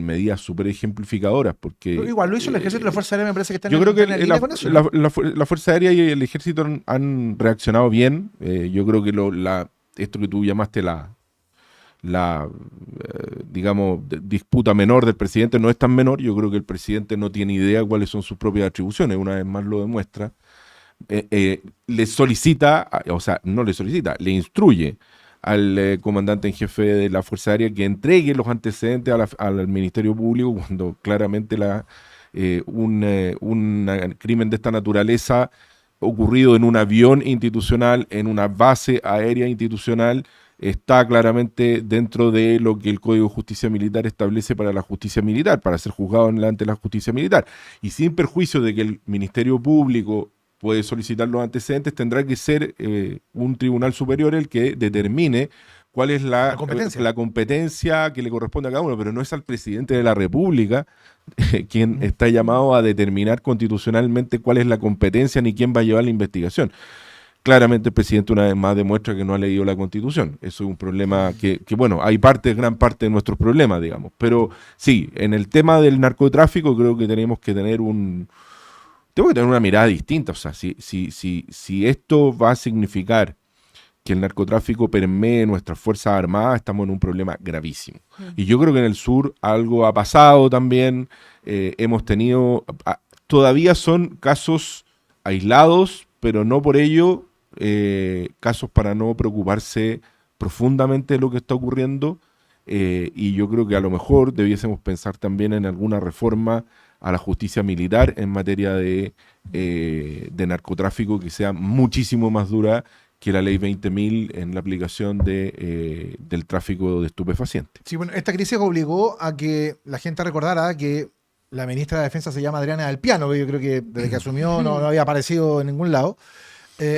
medidas súper ejemplificadoras. Porque, pero igual lo hizo el ejército y la Fuerza Aérea, me parece que están yo creo que la Fuerza Aérea y el ejército han reaccionado bien. Yo creo que esto que tú llamaste digamos, disputa menor del presidente no es tan menor. Yo creo que el presidente no tiene idea cuáles son sus propias atribuciones, una vez más lo demuestra. le solicita, o sea, no le solicita, le instruye al comandante en jefe de la Fuerza Aérea que entregue los antecedentes al Ministerio Público cuando claramente un crimen de esta naturaleza ocurrido en un avión institucional, en una base aérea institucional, está claramente dentro de lo que el Código de Justicia Militar establece para la justicia militar, para ser juzgado ante la justicia militar. Y sin perjuicio de que el Ministerio Público puede solicitar los antecedentes, tendrá que ser un tribunal superior el que determine cuál es la competencia que le corresponde a cada uno, pero no es al presidente de la República quien está llamado a determinar constitucionalmente cuál es la competencia ni quién va a llevar la investigación. Claramente el presidente una vez más demuestra que no ha leído la Constitución. Eso es un problema que bueno, hay gran parte de nuestros problemas, digamos. Pero sí, en el tema del narcotráfico creo que tenemos que tener una mirada distinta. O sea, si esto va a significar que el narcotráfico permee nuestras Fuerzas Armadas, estamos en un problema gravísimo. Y yo creo que en el sur algo ha pasado también. Hemos tenido, todavía son casos aislados, pero no por ello casos para no preocuparse profundamente de lo que está ocurriendo. Y yo creo que a lo mejor debiésemos pensar también en alguna reforma a la justicia militar en materia de narcotráfico que sea muchísimo más dura que la ley 20.000 en la aplicación del tráfico de estupefacientes. Sí, bueno, esta crisis obligó a que la gente recordara que la ministra de Defensa se llama Adriana del Piano, que yo creo que desde que asumió no había aparecido en ningún lado.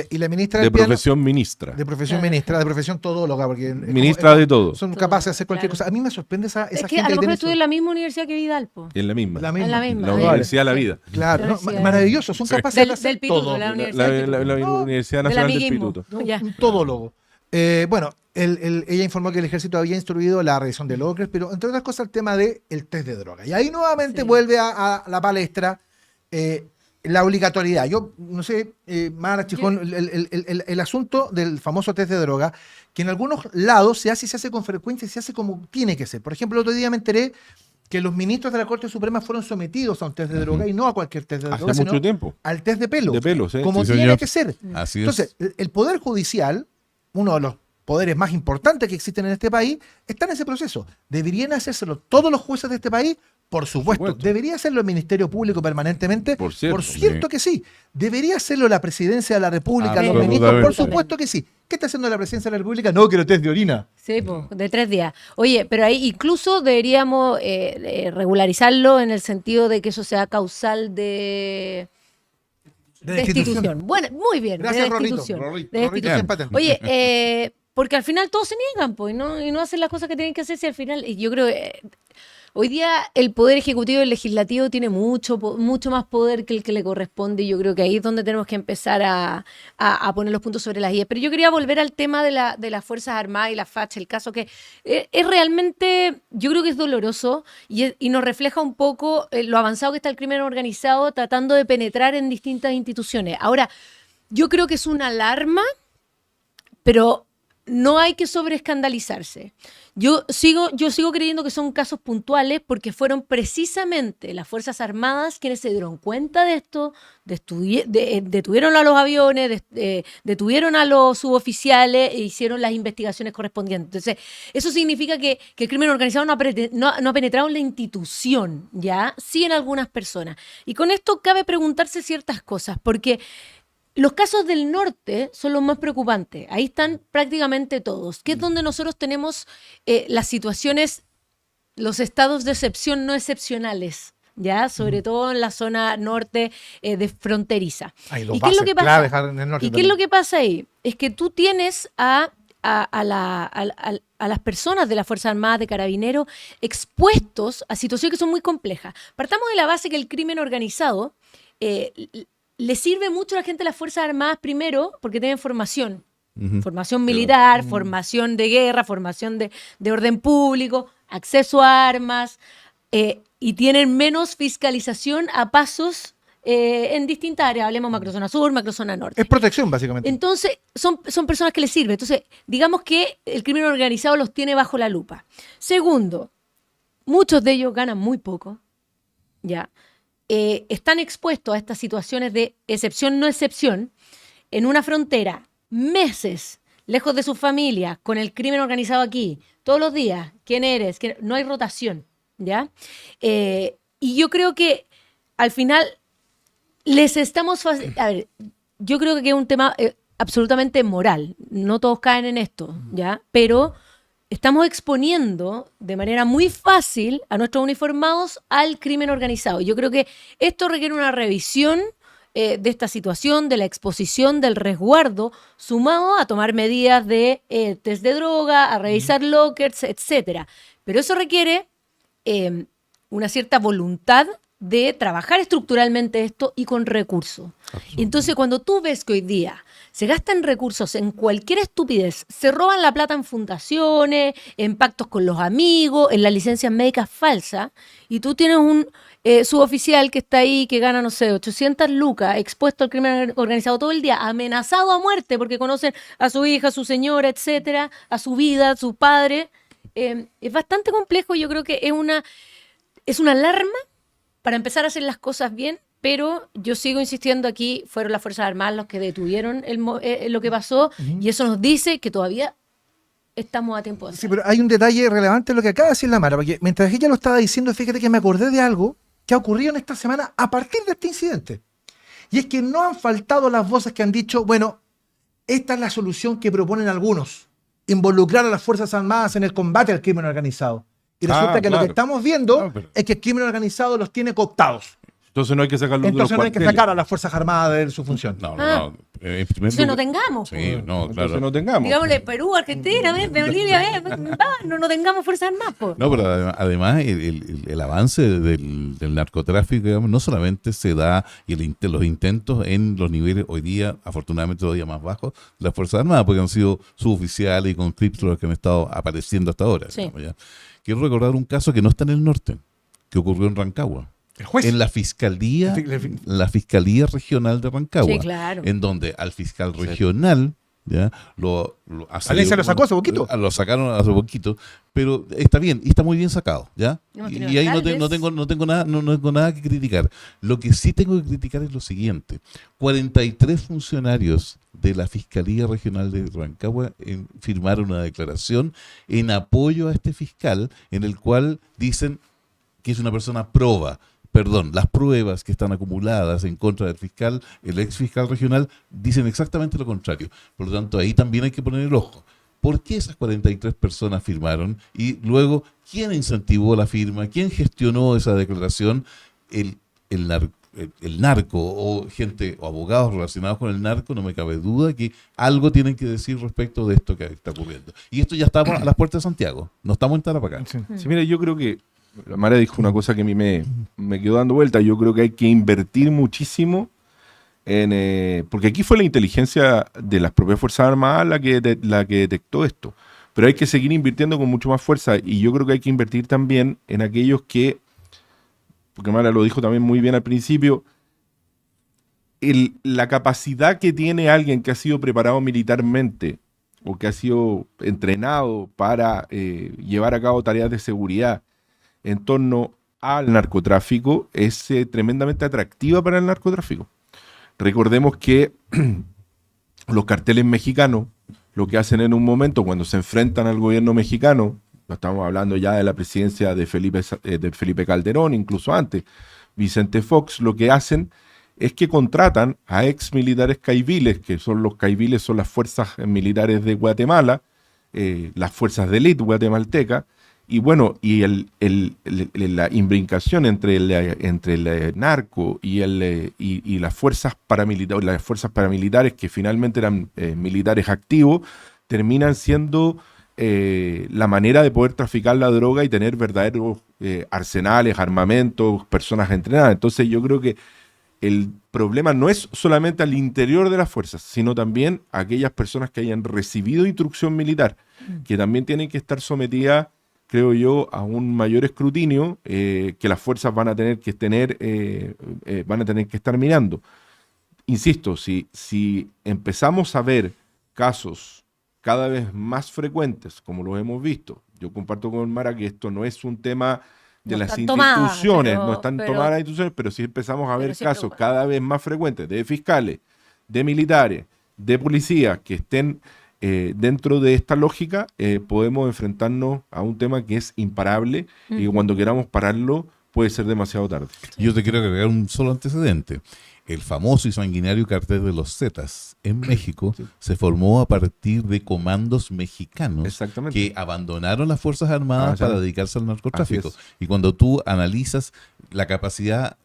Y la ministra del Piano, profesión ministra. De profesión ministra, de profesión todóloga, porque ministra de todo. Son capaces de hacer cualquier cosa. A mí me sorprende esa es que gente a lo mejor tiene estudió en la misma universidad que Vidal, po. En la misma. la En la misma. La Universidad de la Vida. Claro, ¿no? Universidad. Maravilloso, son capaces de hacer Del Pituto, todo. la Universidad del Pituto. La Universidad Nacional del Pituto. ¿No? Ya. Un todólogo. Bueno, ella informó que el ejército había instruido la revisión de logros, pero entre otras cosas el tema del test de droga. Y ahí nuevamente vuelve a la palestra la obligatoriedad. Yo no sé, Mara Chijón, el asunto del famoso test de droga, que en algunos lados se hace con frecuencia y se hace como tiene que ser. Por ejemplo, el otro día me enteré que los ministros de la Corte Suprema fueron sometidos a un test de droga y no a cualquier test de droga, Hace sino mucho tiempo. al test de pelo. De pelo, sí. Como Sí, tiene señor. que ser. Así Entonces, el Poder Judicial, uno de los poderes más importantes que existen en este país, está en ese proceso. ¿Deberían hacérselo todos los jueces de este país? Por supuesto. ¿Debería hacerlo el Ministerio Público permanentemente? Por cierto, que sí. ¿Debería hacerlo la Presidencia de la República, los Absolutamente. ministros? Por supuesto que sí. ¿Qué está haciendo la Presidencia de la República? No, quiero test de orina. Sí, po, de 3 días. Oye, pero ahí incluso deberíamos regularizarlo en el sentido de que eso sea causal de destitución. Bueno, muy bien. Gracias, de Rorrito. destitución. Rorrito De destitución. siempre atento. Oye, porque al final todos se niegan, pues, y no hacen las cosas que tienen que hacerse al final. Y yo creo que hoy día el Poder Ejecutivo y el Legislativo tiene mucho más poder que el que le corresponde, y yo creo que ahí es donde tenemos que empezar a poner los puntos sobre las IES. Pero yo quería volver al tema de las Fuerzas Armadas y la facha, el caso que es realmente, yo creo que es doloroso y nos refleja un poco lo avanzado que está el crimen organizado tratando de penetrar en distintas instituciones. Ahora, yo creo que es una alarma, pero no hay que sobreescandalizarse. Yo sigo creyendo que son casos puntuales porque fueron precisamente las Fuerzas Armadas quienes se dieron cuenta de esto, detuvieron a los aviones, detuvieron a los suboficiales e hicieron las investigaciones correspondientes. Entonces, eso significa que el crimen organizado no ha penetrado en la institución, ¿ya? Sí en algunas personas. Y con esto cabe preguntarse ciertas cosas, porque los casos del norte son los más preocupantes. Ahí están prácticamente todos, que es donde nosotros tenemos las situaciones, los estados de excepción no excepcionales, ¿ya? Sobre todo en la zona norte de fronteriza. ¿Y qué es lo que pasa? ¿Y qué es lo que pasa ahí? Es que tú tienes a las personas de la Fuerza Armada, de Carabineros, expuestos a situaciones que son muy complejas. Partamos de la base que el crimen organizado le sirve mucho a la gente de las Fuerzas Armadas primero porque tienen formación. Formación militar, formación de guerra, formación de orden público, acceso a armas, y tienen menos fiscalización a pasos en distintas áreas. Hablemos macrozona sur, macrozona norte. Es protección, básicamente. Entonces, son personas que les sirve. Entonces, digamos que el crimen organizado los tiene bajo la lupa. Segundo, muchos de ellos ganan muy poco, ¿ya? están expuestos a estas situaciones de excepción no excepción en una frontera meses lejos de su familia, con el crimen organizado aquí, todos los días, ¿quién eres? No hay rotación, ¿ya? Y yo creo que al final les estamos... A ver, yo creo que es un tema absolutamente moral. No todos caen en esto, ¿ya? Pero estamos exponiendo de manera muy fácil a nuestros uniformados al crimen organizado. Yo creo que esto requiere una revisión de esta situación, de la exposición, del resguardo, sumado a tomar medidas de test de droga, a revisar lockers, etcétera. Pero eso requiere una cierta voluntad de trabajar estructuralmente esto y con recursos. Entonces, cuando tú ves que hoy día se gastan recursos en cualquier estupidez, se roban la plata en fundaciones, en pactos con los amigos, en las licencias médicas falsas, y tú tienes un suboficial que está ahí, que gana, no sé, 800 lucas, expuesto al crimen organizado todo el día, amenazado a muerte porque conocen a su hija, a su señora, etcétera, a su vida, a su padre. Es bastante complejo. Yo creo que es una alarma para empezar a hacer las cosas bien, pero yo sigo insistiendo aquí, fueron las Fuerzas Armadas los que detuvieron lo que pasó, y eso nos dice que todavía estamos a tiempo de hacerlo. Sí, pero hay un detalle relevante en lo que acaba de decir la Mara, porque mientras ella lo estaba diciendo, fíjate que me acordé de algo que ha ocurrido en esta semana a partir de este incidente. Y es que no han faltado las voces que han dicho, bueno, esta es la solución que proponen algunos, involucrar a las Fuerzas Armadas en el combate al crimen organizado. Y resulta que lo que estamos viendo es que el crimen organizado los tiene cooptados. Entonces no hay que sacarlos de los Entonces no hay que cuarteles. sacar a las Fuerzas Armadas de su función. No. Entonces no tengamos. Sí, pues. no, Entonces claro. no tengamos. Digámosle, Perú, Argentina, Bolivia, no tengamos Fuerzas Armadas. Pues. No, pero además el avance del narcotráfico, digamos, no solamente se da y los intentos en los niveles hoy día, afortunadamente todavía más bajos, de las Fuerzas Armadas, porque han sido suboficiales y conscriptos los que han estado apareciendo hasta ahora. Sí. Digamos, ¿ya? Quiero recordar un caso que no está en el norte, que ocurrió en Rancagua. El juez. En la Fiscalía Regional de Rancagua, Sí, claro. en donde al fiscal regional, ¿ya? Valencia lo sacó hace poquito. Lo sacaron hace poquito, pero está bien, y está muy bien sacado, ¿ya? No tiene Y ahí no alcaldes. tengo nada que criticar. Lo que sí tengo que criticar es lo siguiente: 43 funcionarios de la Fiscalía Regional de Rancagua firmaron una declaración en apoyo a este fiscal, en el cual dicen que es una persona las pruebas que están acumuladas en contra del fiscal, el ex fiscal regional, dicen exactamente lo contrario. Por lo tanto, ahí también hay que poner el ojo. ¿Por qué esas 43 personas firmaron? Y luego, ¿quién incentivó la firma? ¿Quién gestionó esa declaración? El narco o gente o abogados relacionados con el narco, no me cabe duda que algo tienen que decir respecto de esto que está ocurriendo. Y esto ya estamos a las puertas de Santiago, no estamos en Tarapacá. Sí, mira, yo creo que la Mara dijo una cosa que a mí me quedó dando vuelta. Yo creo que hay que invertir muchísimo porque aquí fue la inteligencia de las propias Fuerzas Armadas la que detectó esto. Pero hay que seguir invirtiendo con mucho más fuerza, y yo creo que hay que invertir también en aquellos que, porque Mara lo dijo también muy bien al principio, la capacidad que tiene alguien que ha sido preparado militarmente o que ha sido entrenado para llevar a cabo tareas de seguridad en torno al narcotráfico es tremendamente atractiva para el narcotráfico. Recordemos que los carteles mexicanos lo que hacen en un momento cuando se enfrentan al gobierno mexicano, estamos hablando ya de la presidencia de Felipe Calderón, incluso antes, Vicente Fox, lo que hacen es que contratan a ex militares caiviles, que son los caiviles, son las fuerzas militares de Guatemala, las fuerzas de élite guatemalteca. Y bueno, y la imbricación entre el narco y las fuerzas paramilitares que finalmente eran militares activos, terminan siendo la manera de poder traficar la droga y tener verdaderos arsenales, armamentos, personas entrenadas. Entonces yo creo que el problema no es solamente al interior de las fuerzas, sino también a aquellas personas que hayan recibido instrucción militar, que también tienen que estar sometidas, creo yo, a un mayor escrutinio que las fuerzas van a tener que estar mirando. Insisto, si empezamos a ver casos cada vez más frecuentes, como los hemos visto, yo comparto con Mara que esto no es un tema de No las están tomadas, instituciones, pero- no están pero- tomadas las instituciones, pero sí empezamos a ver pero sí casos preocupa. cada vez más frecuentes de fiscales, de militares, de policías que estén dentro de esta lógica, podemos enfrentarnos a un tema que es imparable y que cuando queramos pararlo puede ser demasiado tarde. Yo te quiero agregar un solo antecedente. El famoso y sanguinario cartel de los Zetas en México se formó a partir de comandos mexicanos Exactamente. que abandonaron las Fuerzas Armadas ya. para dedicarse al narcotráfico. Así es. Y cuando tú analizas la capacidad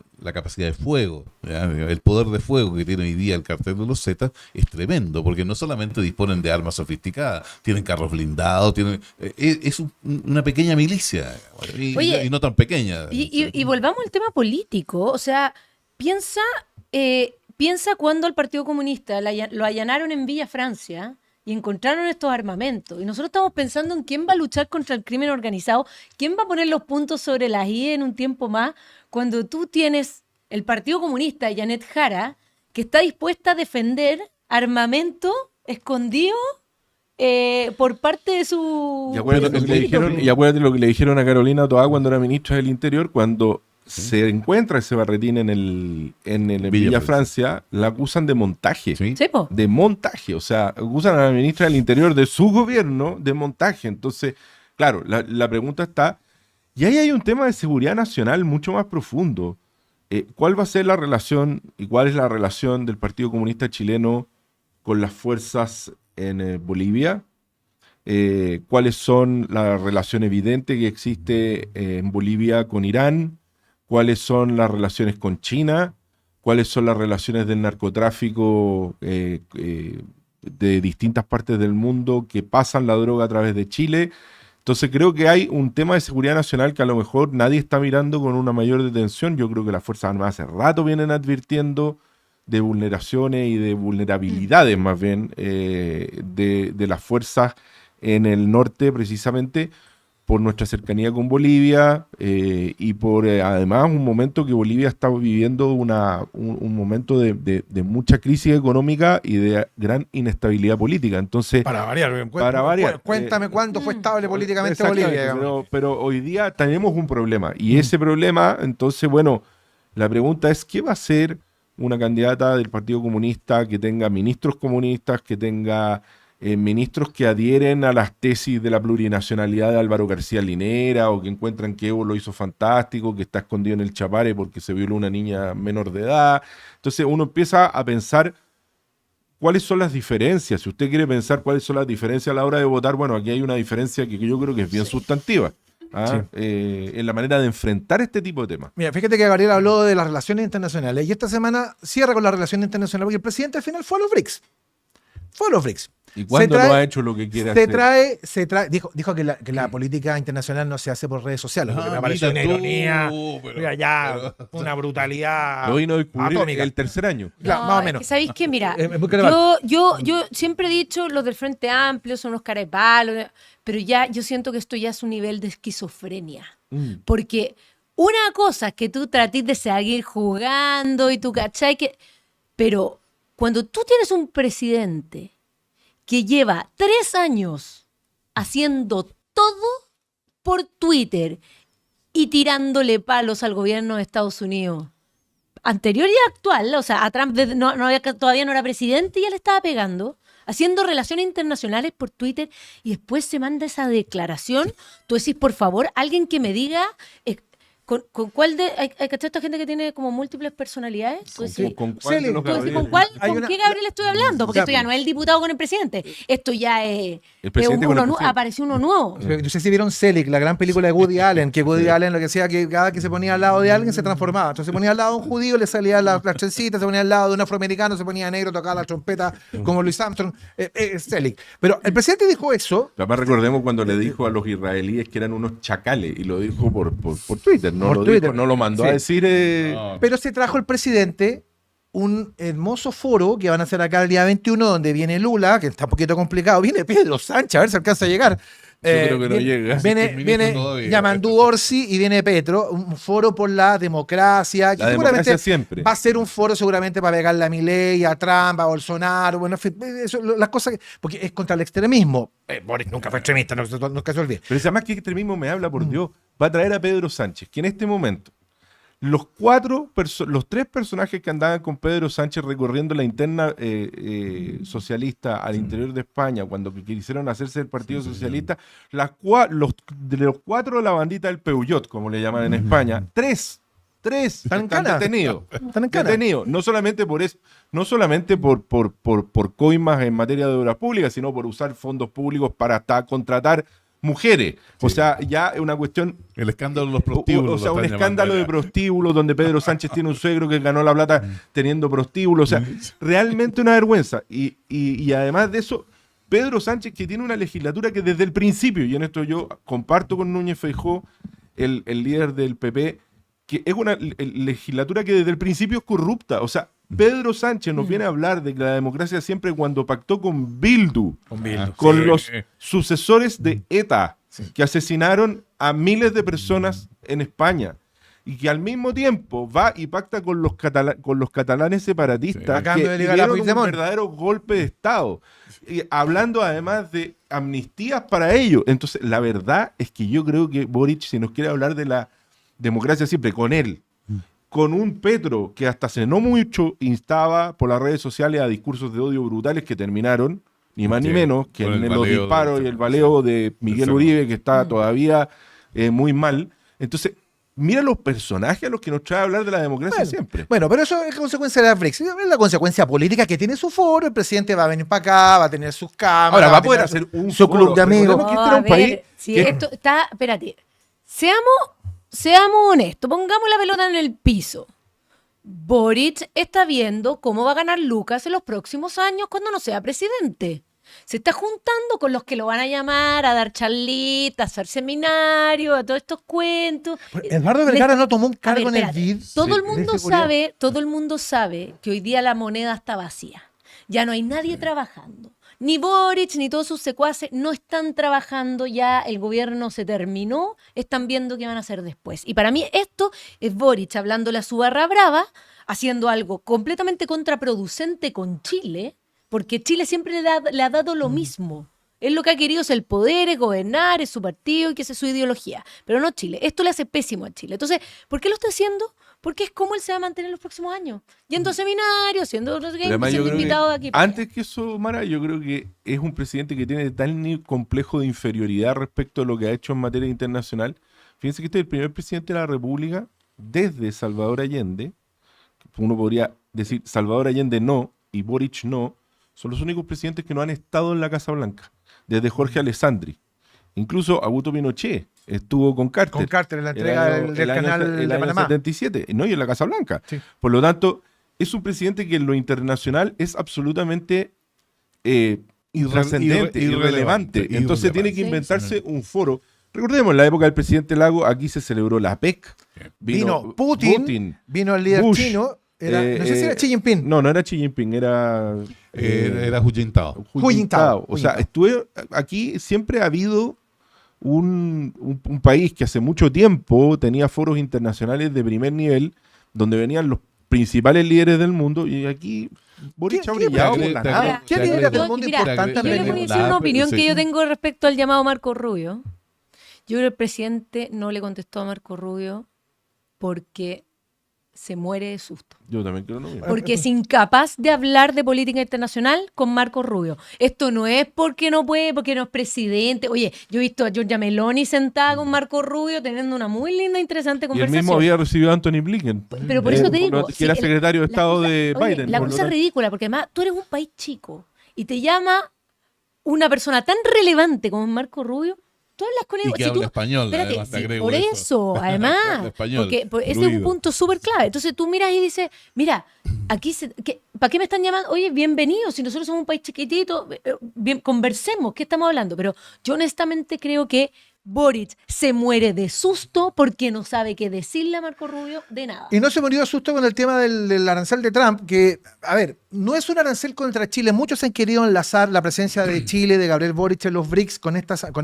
de fuego, ¿ya? El poder de fuego que tiene hoy día el cartel de los Zetas es tremendo, porque no solamente disponen de armas sofisticadas, tienen carros blindados, una pequeña milicia, Oye, y no tan pequeña. Y volvamos al tema político. O sea, piensa cuando al Partido Comunista lo allanaron en Villa Francia y encontraron estos armamentos. Y nosotros estamos pensando en quién va a luchar contra el crimen organizado, quién va a poner los puntos sobre las i en un tiempo más, cuando tú tienes el Partido Comunista y Janet Jara, que está dispuesta a defender armamento escondido por parte de su... Y acuérdate, lo que le dijeron a Carolina Toá cuando era ministra del Interior, cuando se encuentra ese barretín en Villa Francia, la acusan de montaje. ¿Sí? Sí, po. De montaje, o sea, acusan a la ministra del Interior de su gobierno de montaje. Entonces, claro, la pregunta está, y ahí hay un tema de seguridad nacional mucho más profundo. ¿Cuál va a ser la relación y cuál es la relación del Partido Comunista Chileno con las fuerzas en Bolivia? ¿Cuáles son la relación evidente que existe en Bolivia con Irán? ¿Cuáles son las relaciones con China? ¿Cuáles son las relaciones del narcotráfico de distintas partes del mundo que pasan la droga a través de Chile? Entonces creo que hay un tema de seguridad nacional que a lo mejor nadie está mirando con una mayor detención. Yo creo que las Fuerzas Armadas hace rato vienen advirtiendo de vulneraciones y de vulnerabilidades más bien de las fuerzas en el norte precisamente por nuestra cercanía con Bolivia y por además un momento que Bolivia está viviendo un momento de mucha crisis económica y de gran inestabilidad política. Entonces, Para variar. Cuéntame cuándo fue estable políticamente exactamente, Bolivia. digamos. pero hoy día tenemos un problema. Y ese problema, entonces, bueno, la pregunta es, ¿qué va a hacer una candidata del Partido Comunista que tenga ministros comunistas, que tenga ministros que adhieren a las tesis de la plurinacionalidad de Álvaro García Linera o que encuentran que Evo lo hizo fantástico, que está escondido en el Chapare porque se violó una niña menor de edad? Entonces uno empieza a pensar cuáles son las diferencias. Si usted quiere pensar cuáles son las diferencias a la hora de votar, bueno, aquí hay una diferencia que yo creo que es bien sustantiva. En la manera de enfrentar este tipo de temas. Mira, fíjate que Gabriel habló de las relaciones internacionales y esta semana cierra con las relaciones internacionales porque el presidente al final fue a los BRICS. ¿Y cuándo no ha hecho lo que quiere hacer? Dijo que la política internacional no se hace por redes sociales, lo que me pareció una ironía, una brutalidad Lo vino a descubrir atómica. el tercer año. Claro, más o menos. ¿Sabéis qué? Mira, Es muy relevante. yo siempre he dicho, los del Frente Amplio son unos carepalos, pero ya yo siento que esto ya es un nivel de esquizofrenia. Porque una cosa es que tú trates de seguir jugando y tú cachai que... Pero cuando tú tienes un presidente que lleva 3 años haciendo todo por Twitter y tirándole palos al gobierno de Estados Unidos, anterior y actual, o sea, a Trump todavía no era presidente y ya le estaba pegando, haciendo relaciones internacionales por Twitter y después se manda esa declaración, tú decís, por favor, alguien que me diga... ¿Con cuál de...? ¿Hay cachado esta gente que tiene como múltiples personalidades? Tú decís, ¿Con cuál de los tú decís, Gabriel? ¿con qué Gabriel estoy hablando? Porque esto ya no es el diputado con el presidente. Esto ya es... El presidente con el presidente. Apareció uno nuevo. No sé si vieron Selig, la gran película de Woody Allen, que Woody Allen lo que hacía que cada que se ponía al lado de alguien se transformaba. Entonces se ponía al lado de un judío, le salía la trencita, se ponía al lado de un afroamericano, se ponía negro, tocaba la trompeta como Louis Armstrong. Selig. Pero el presidente dijo eso. Además recordemos cuando le dijo a los israelíes que eran unos chacales y lo dijo por Twitter, no Por lo Twitter. dijo, no lo mandó Sí. a decir. Pero se trajo el presidente un hermoso foro que van a hacer acá el día 21, donde viene Lula, que está un poquito complicado, viene Pedro Sánchez, a ver si alcanza a llegar. creo que no llega. Viene todavía. Yamandu Orsi y viene Petro, un foro por la democracia, que La seguramente democracia siempre. va a ser un foro seguramente para pegarle a Milei, a Trump, a Bolsonaro, bueno, en fin, las cosas, porque es contra el extremismo. Boric nunca fue extremista, nunca se olvide. Pero si además que extremismo me habla, por Dios, va a traer a Pedro Sánchez, que en este momento, los tres personajes que andaban con Pedro Sánchez recorriendo la interna socialista al interior de España, cuando quisieron hacerse el Partido Socialista, de los 4 de la bandita del Peugeot, como le llaman en España, tres Están en están cana. detenidos. Están en cana. Detenidos. No solamente por eso, no solamente por coimas en materia de obras públicas, sino por usar fondos públicos para hasta contratar mujeres. O sea, ya es una cuestión. El escándalo de los prostíbulos. O sea, lo un están escándalo de llamando ya. prostíbulos donde Pedro Sánchez tiene un suegro que ganó la plata teniendo prostíbulos. O sea, realmente una vergüenza. Y además de eso, Pedro Sánchez, que tiene una legislatura que desde el principio, y en esto yo comparto con Núñez Feijóo, el líder del PP, que es una legislatura que desde el principio es corrupta. O sea, Pedro Sánchez nos viene a hablar de que la democracia siempre cuando pactó con Bildu, con Sí. los sucesores de ETA, que asesinaron a miles de personas en España, y que al mismo tiempo va y pacta con los catalanes separatistas, A cambio que de ligar a dieron un Puigdemont. verdadero golpe de Estado, y hablando además de amnistías para ellos. Entonces, la verdad es que yo creo que Boric, si nos quiere hablar de la democracia siempre, con él, con un Petro que hasta hace no mucho instaba por las redes sociales a discursos de odio brutales que terminaron, ni más ni Sí, menos, que con el en los baleo disparos de- y el baleo de Miguel Eso. Uribe, que está todavía muy mal. Entonces, mira los personajes a los que nos trae a hablar de la democracia siempre. Bueno, pero eso es consecuencia de la Brexit. Es la consecuencia política que tiene su foro. El presidente va a venir para acá, va a tener sus cámaras. Ahora va a tener poder hacer un su club foro. de amigos. Recordemos que este era un a país ver, si que- esto está, espérate, seamos honestos, pongamos la pelota en el piso. Boric está viendo cómo va a ganar Lucas en los próximos años cuando no sea presidente. Se está juntando con los que lo van a llamar a dar charlitas, a hacer seminarios, a todos estos cuentos. Eduardo Vergara no tomó un A cargo ver, en el espérate. BID. Todo el de mundo seguridad. todo el mundo sabe que hoy día la moneda está vacía. Ya no hay nadie trabajando. Ni Boric ni todos sus secuaces no están trabajando ya, el gobierno se terminó, están viendo qué van a hacer después. Y para mí esto es Boric hablándole a su barra brava, haciendo algo completamente contraproducente con Chile, porque Chile siempre le ha dado lo mismo. Él lo que ha querido es el poder, es gobernar, es su partido y que esa es su ideología. Pero no Chile. Esto le hace pésimo a Chile. Entonces, ¿por qué lo está haciendo? Porque es como él se va a mantener en los próximos años. Yendo a seminarios, siendo, no sé qué, Pero además yo siendo creo que invitado de aquí. para allá. antes que eso, Mara, yo creo que es un presidente que tiene tal complejo de inferioridad respecto a lo que ha hecho en materia internacional. Fíjense que este es el primer presidente de la República desde Salvador Allende. Uno podría decir Salvador Allende no y Boric no. Son los únicos presidentes que no han estado en la Casa Blanca. Desde Jorge Alessandri. Incluso Augusto Pinochet estuvo con Carter. Con Carter en la El entrega año- del el año- canal el de año Panamá. 77, no, y en la Casa Blanca. Sí. Por lo tanto, es un presidente que en lo internacional es absolutamente intrascendente, irrelevante. Entonces tiene que Sí. inventarse un foro. Recordemos, en la época del presidente Lago, aquí se celebró la PEC. Vino Putin, vino el líder Bush, chino. No sé si era Xi Jinping. No, no era Xi Jinping, era... Era Hu Jintao. Hu Hu Jintao. Jintao. O sea, estuve aquí, siempre ha habido un país que hace mucho tiempo tenía foros internacionales de primer nivel, donde venían los principales líderes del mundo, y aquí Boric ha ¿Qué- brillado qué- por la te- nada. ¿Qué te líderes agrego- del mundo mira, importante han Yo le agrego- voy a venido? decir una opinión sí. que yo tengo respecto al llamado Marco Rubio. Yo creo que el presidente no le contestó a Marco Rubio porque se muere de susto. Yo también creo lo mismo. Porque es incapaz de hablar de política internacional con Marco Rubio. Esto no es porque no puede, porque no es presidente. Oye, yo he visto a Giorgia Meloni sentada con Marco Rubio teniendo una muy linda, interesante Y el conversación. mismo había recibido a Anthony Blinken. Pero por eso te digo. Que era sí, secretario de la Estado cosa- de oye, Biden. La por lo cosa es tanto. ridícula, porque además tú eres un país chico y te llama una persona tan relevante como Marco Rubio. Tú hablas con él. Y que si habla tú- español, espérate, además, te sí, agrego por eso. eso, además. Habla español, Porque ese es un fluido. punto súper clave. Entonces tú miras y dices, mira, aquí ¿para qué me están llamando? Oye, bienvenidos, si nosotros somos un país chiquitito, bien, conversemos, ¿qué estamos hablando? Pero yo honestamente creo que Boric se muere de susto porque no sabe qué decirle a Marco Rubio de nada. Y no se murió de susto con el tema del arancel de Trump, que, a ver, no es un arancel contra Chile. Muchos han querido enlazar la presencia de Chile, de Gabriel Boric en los BRICS con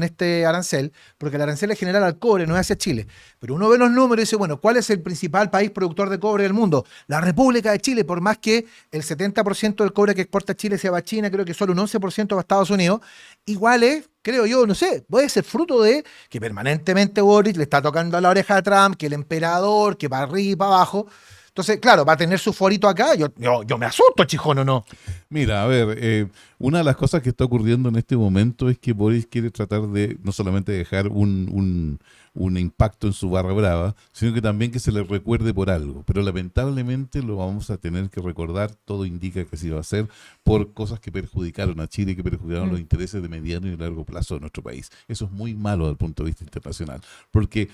este arancel, porque el arancel es general al cobre, no es hacia Chile. Pero uno ve los números y dice, bueno, ¿cuál es el principal país productor de cobre del mundo? La República de Chile, por más que el 70% del cobre que exporta Chile sea para China, creo que solo un 11% para Estados Unidos, igual es, creo yo, no sé, puede ser fruto de que permanentemente Boric le está tocando a la oreja a Trump, que el emperador, que para arriba y para abajo. Entonces, claro, va a tener su forito acá. Yo me asusto, Chijón, ¿o no? Mira, a ver, una de las cosas que está ocurriendo en este momento es que Boris quiere tratar de no solamente dejar un impacto en su barra brava, sino que también que se le recuerde por algo. Pero lamentablemente lo vamos a tener que recordar, todo indica que así va a ser, por cosas que perjudicaron a Chile, que perjudicaron los intereses de mediano y largo plazo de nuestro país. Eso es muy malo desde el punto de vista internacional. Porque,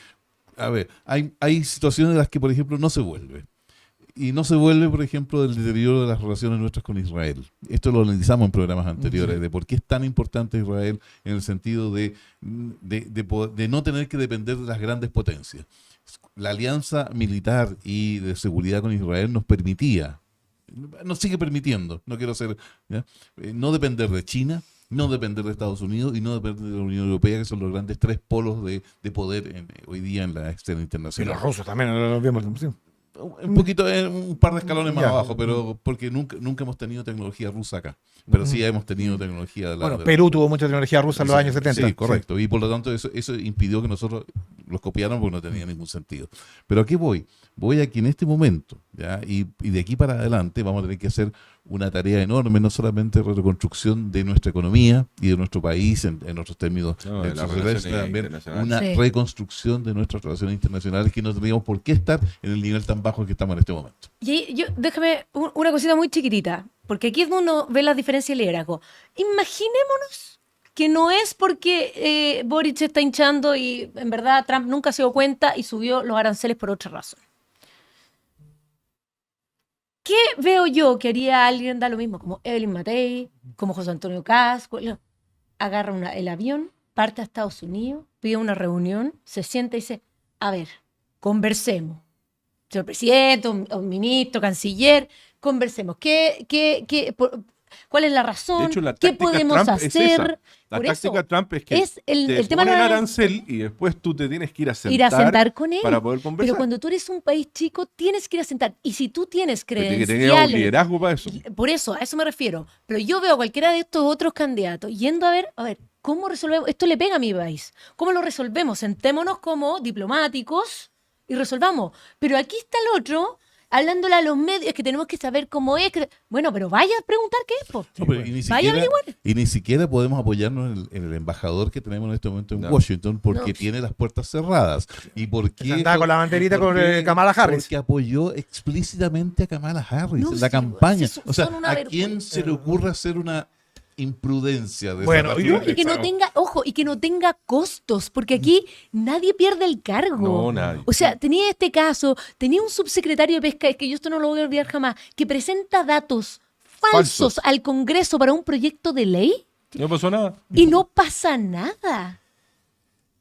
a ver, hay situaciones en las que, por ejemplo, no se vuelve. Y no se vuelve, por ejemplo, del deterioro de las relaciones nuestras con Israel. Esto lo analizamos en programas anteriores, de por qué es tan importante Israel en el sentido de no tener que depender de las grandes potencias. La alianza militar y de seguridad con Israel nos permitía, nos sigue permitiendo, no quiero ser, no depender de China, no depender de Estados Unidos y no depender de la Unión Europea, que son los grandes tres polos de poder hoy día en la escena Y internacional. los rusos también, no lo vimos. Sí. Un poquito, un par de escalones más abajo, pero porque nunca hemos tenido tecnología rusa acá. Pero sí hemos tenido tecnología de la... Bueno, Perú tuvo mucha tecnología rusa en los años 70. Sí, correcto. Y por lo tanto eso impidió que nosotros los copiáramos porque no tenía ningún sentido. Pero ¿a qué voy? Voy a que en este momento, ¿ya? Y de aquí para adelante vamos a tener que hacer una tarea enorme, no solamente de reconstrucción de nuestra economía y de nuestro país en otros términos, de las relaciones también internacionales. una Sí. reconstrucción de nuestras relaciones internacionales que no tendríamos por qué estar en el nivel tan bajo que estamos en este momento. Y ahí déjame una cosita muy chiquitita, porque aquí es donde uno ve las diferencias de liderazgo. Imaginémonos que no es porque Boric está hinchando y en verdad Trump nunca se dio cuenta y subió los aranceles por otra razón. ¿Qué veo yo que haría alguien, da lo mismo, como Evelyn Matei, como José Antonio Kast? Agarra el avión, parte a Estados Unidos, pide una reunión, se sienta y dice, a ver, conversemos. Señor presidente, un ministro, canciller, conversemos. ¿Cuál es la razón? De hecho, la ¿Qué táctica podemos Trump es hacer? esa. La Por táctica eso, Trump es que es el te tema ponen no es arancel y después tú te tienes que ir a ir a sentar con él. para poder conversar. Pero cuando tú eres un país chico, tienes que ir a sentar. Y si tú tienes Que tengas un credenciales... liderazgo para eso. Por eso, a eso me refiero. Pero yo veo a cualquiera de estos otros candidatos yendo a ver, ¿cómo resolvemos? Esto le pega a mi país. ¿Cómo lo resolvemos? Sentémonos como diplomáticos y resolvamos. Pero aquí está el otro, hablándole a los medios, que tenemos que saber cómo es. Bueno, pero vaya a preguntar qué es, po. No, pero y Vaya a averiguar. ni siquiera podemos apoyarnos en el embajador que tenemos en este momento en No. Washington porque No. tiene las puertas cerradas. ¿Y por qué? Andaba con la banderita con Kamala Harris. Porque apoyó explícitamente a Kamala Harris No, en la sí, campaña. son O sea, una ¿a quién vergüenza. se le ocurre hacer una imprudencia de Bueno, esa y- naturaleza? Y que no tenga, ojo, y que no tenga costos, porque aquí nadie pierde el cargo. No, nadie. O sea, tenía este caso, tenía un subsecretario de Pesca, es que yo esto no lo voy a olvidar jamás, que presenta datos falsos Falsos. al Congreso para un proyecto de ley No pasó nada. y no pasa nada.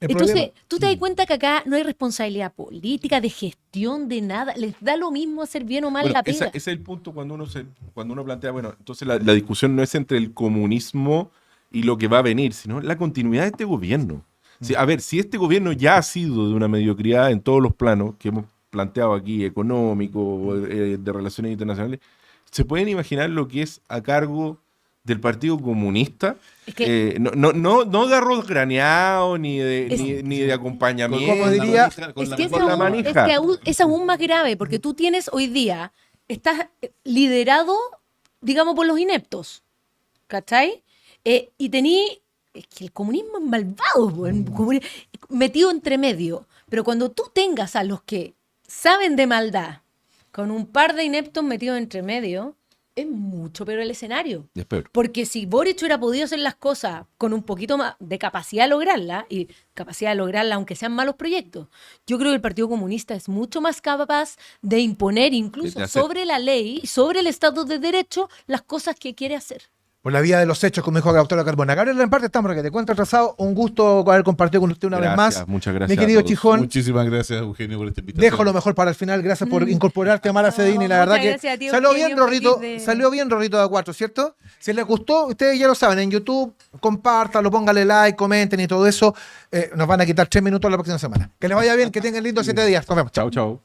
El Entonces, problema- tú te das cuenta que acá no hay responsabilidad política, de gestión, de nada. Les da lo mismo hacer bien o mal Bueno, la ese pega. es el punto cuando uno plantea, bueno, entonces la discusión no es entre el comunismo y lo que va a venir, sino la continuidad de este gobierno. Sí, a ver, si este gobierno ya ha sido de una mediocridad en todos los planos que hemos planteado aquí, económico, de relaciones internacionales, ¿se pueden imaginar lo que es a cargo del Partido Comunista? Es que- No de arroz graneado, ni de, Es- ni de acompañamiento. Como diría- Es que con la manija. es aún más grave, porque tú tienes hoy día, estás liderado, digamos, por los ineptos, ¿cachai? Y tení, es que el comunismo es malvado, po, metido entre medio. Pero cuando tú tengas a los que saben de maldad, con un par de ineptos metidos entre medio, es mucho peor el escenario. Es peor. Porque si Boric hubiera podido hacer las cosas con un poquito más de capacidad de lograrla, y capacidad de lograrla aunque sean malos proyectos, yo creo que el Partido Comunista es mucho más capaz de imponer incluso De hacer. sobre la ley, sobre el Estado de Derecho, las cosas que quiere hacer. por la vía de los hechos, como dijo la doctora Carbona. Gabriel Lamparte, estamos porque te cuento atrasado. Un gusto haber compartido con usted una vez más. Muchas gracias. Mi querido a todos. Chijón, Muchísimas gracias, Eugenio, por esta invitación. dejo lo mejor para el final. Gracias por incorporarte a Mara Cedini. La verdad muchas que gracias a ti, salió Eugenio, bien, Rorrito. feliz de- Salió bien, Rorrito de A4, ¿cierto? Si les gustó, ustedes ya lo saben. En YouTube, compártanlo, pónganle like, comenten y todo eso. Nos van a quitar 3 minutos la próxima semana. Que les vaya bien, que tengan lindos 7 días. Nos vemos. Chao, chao.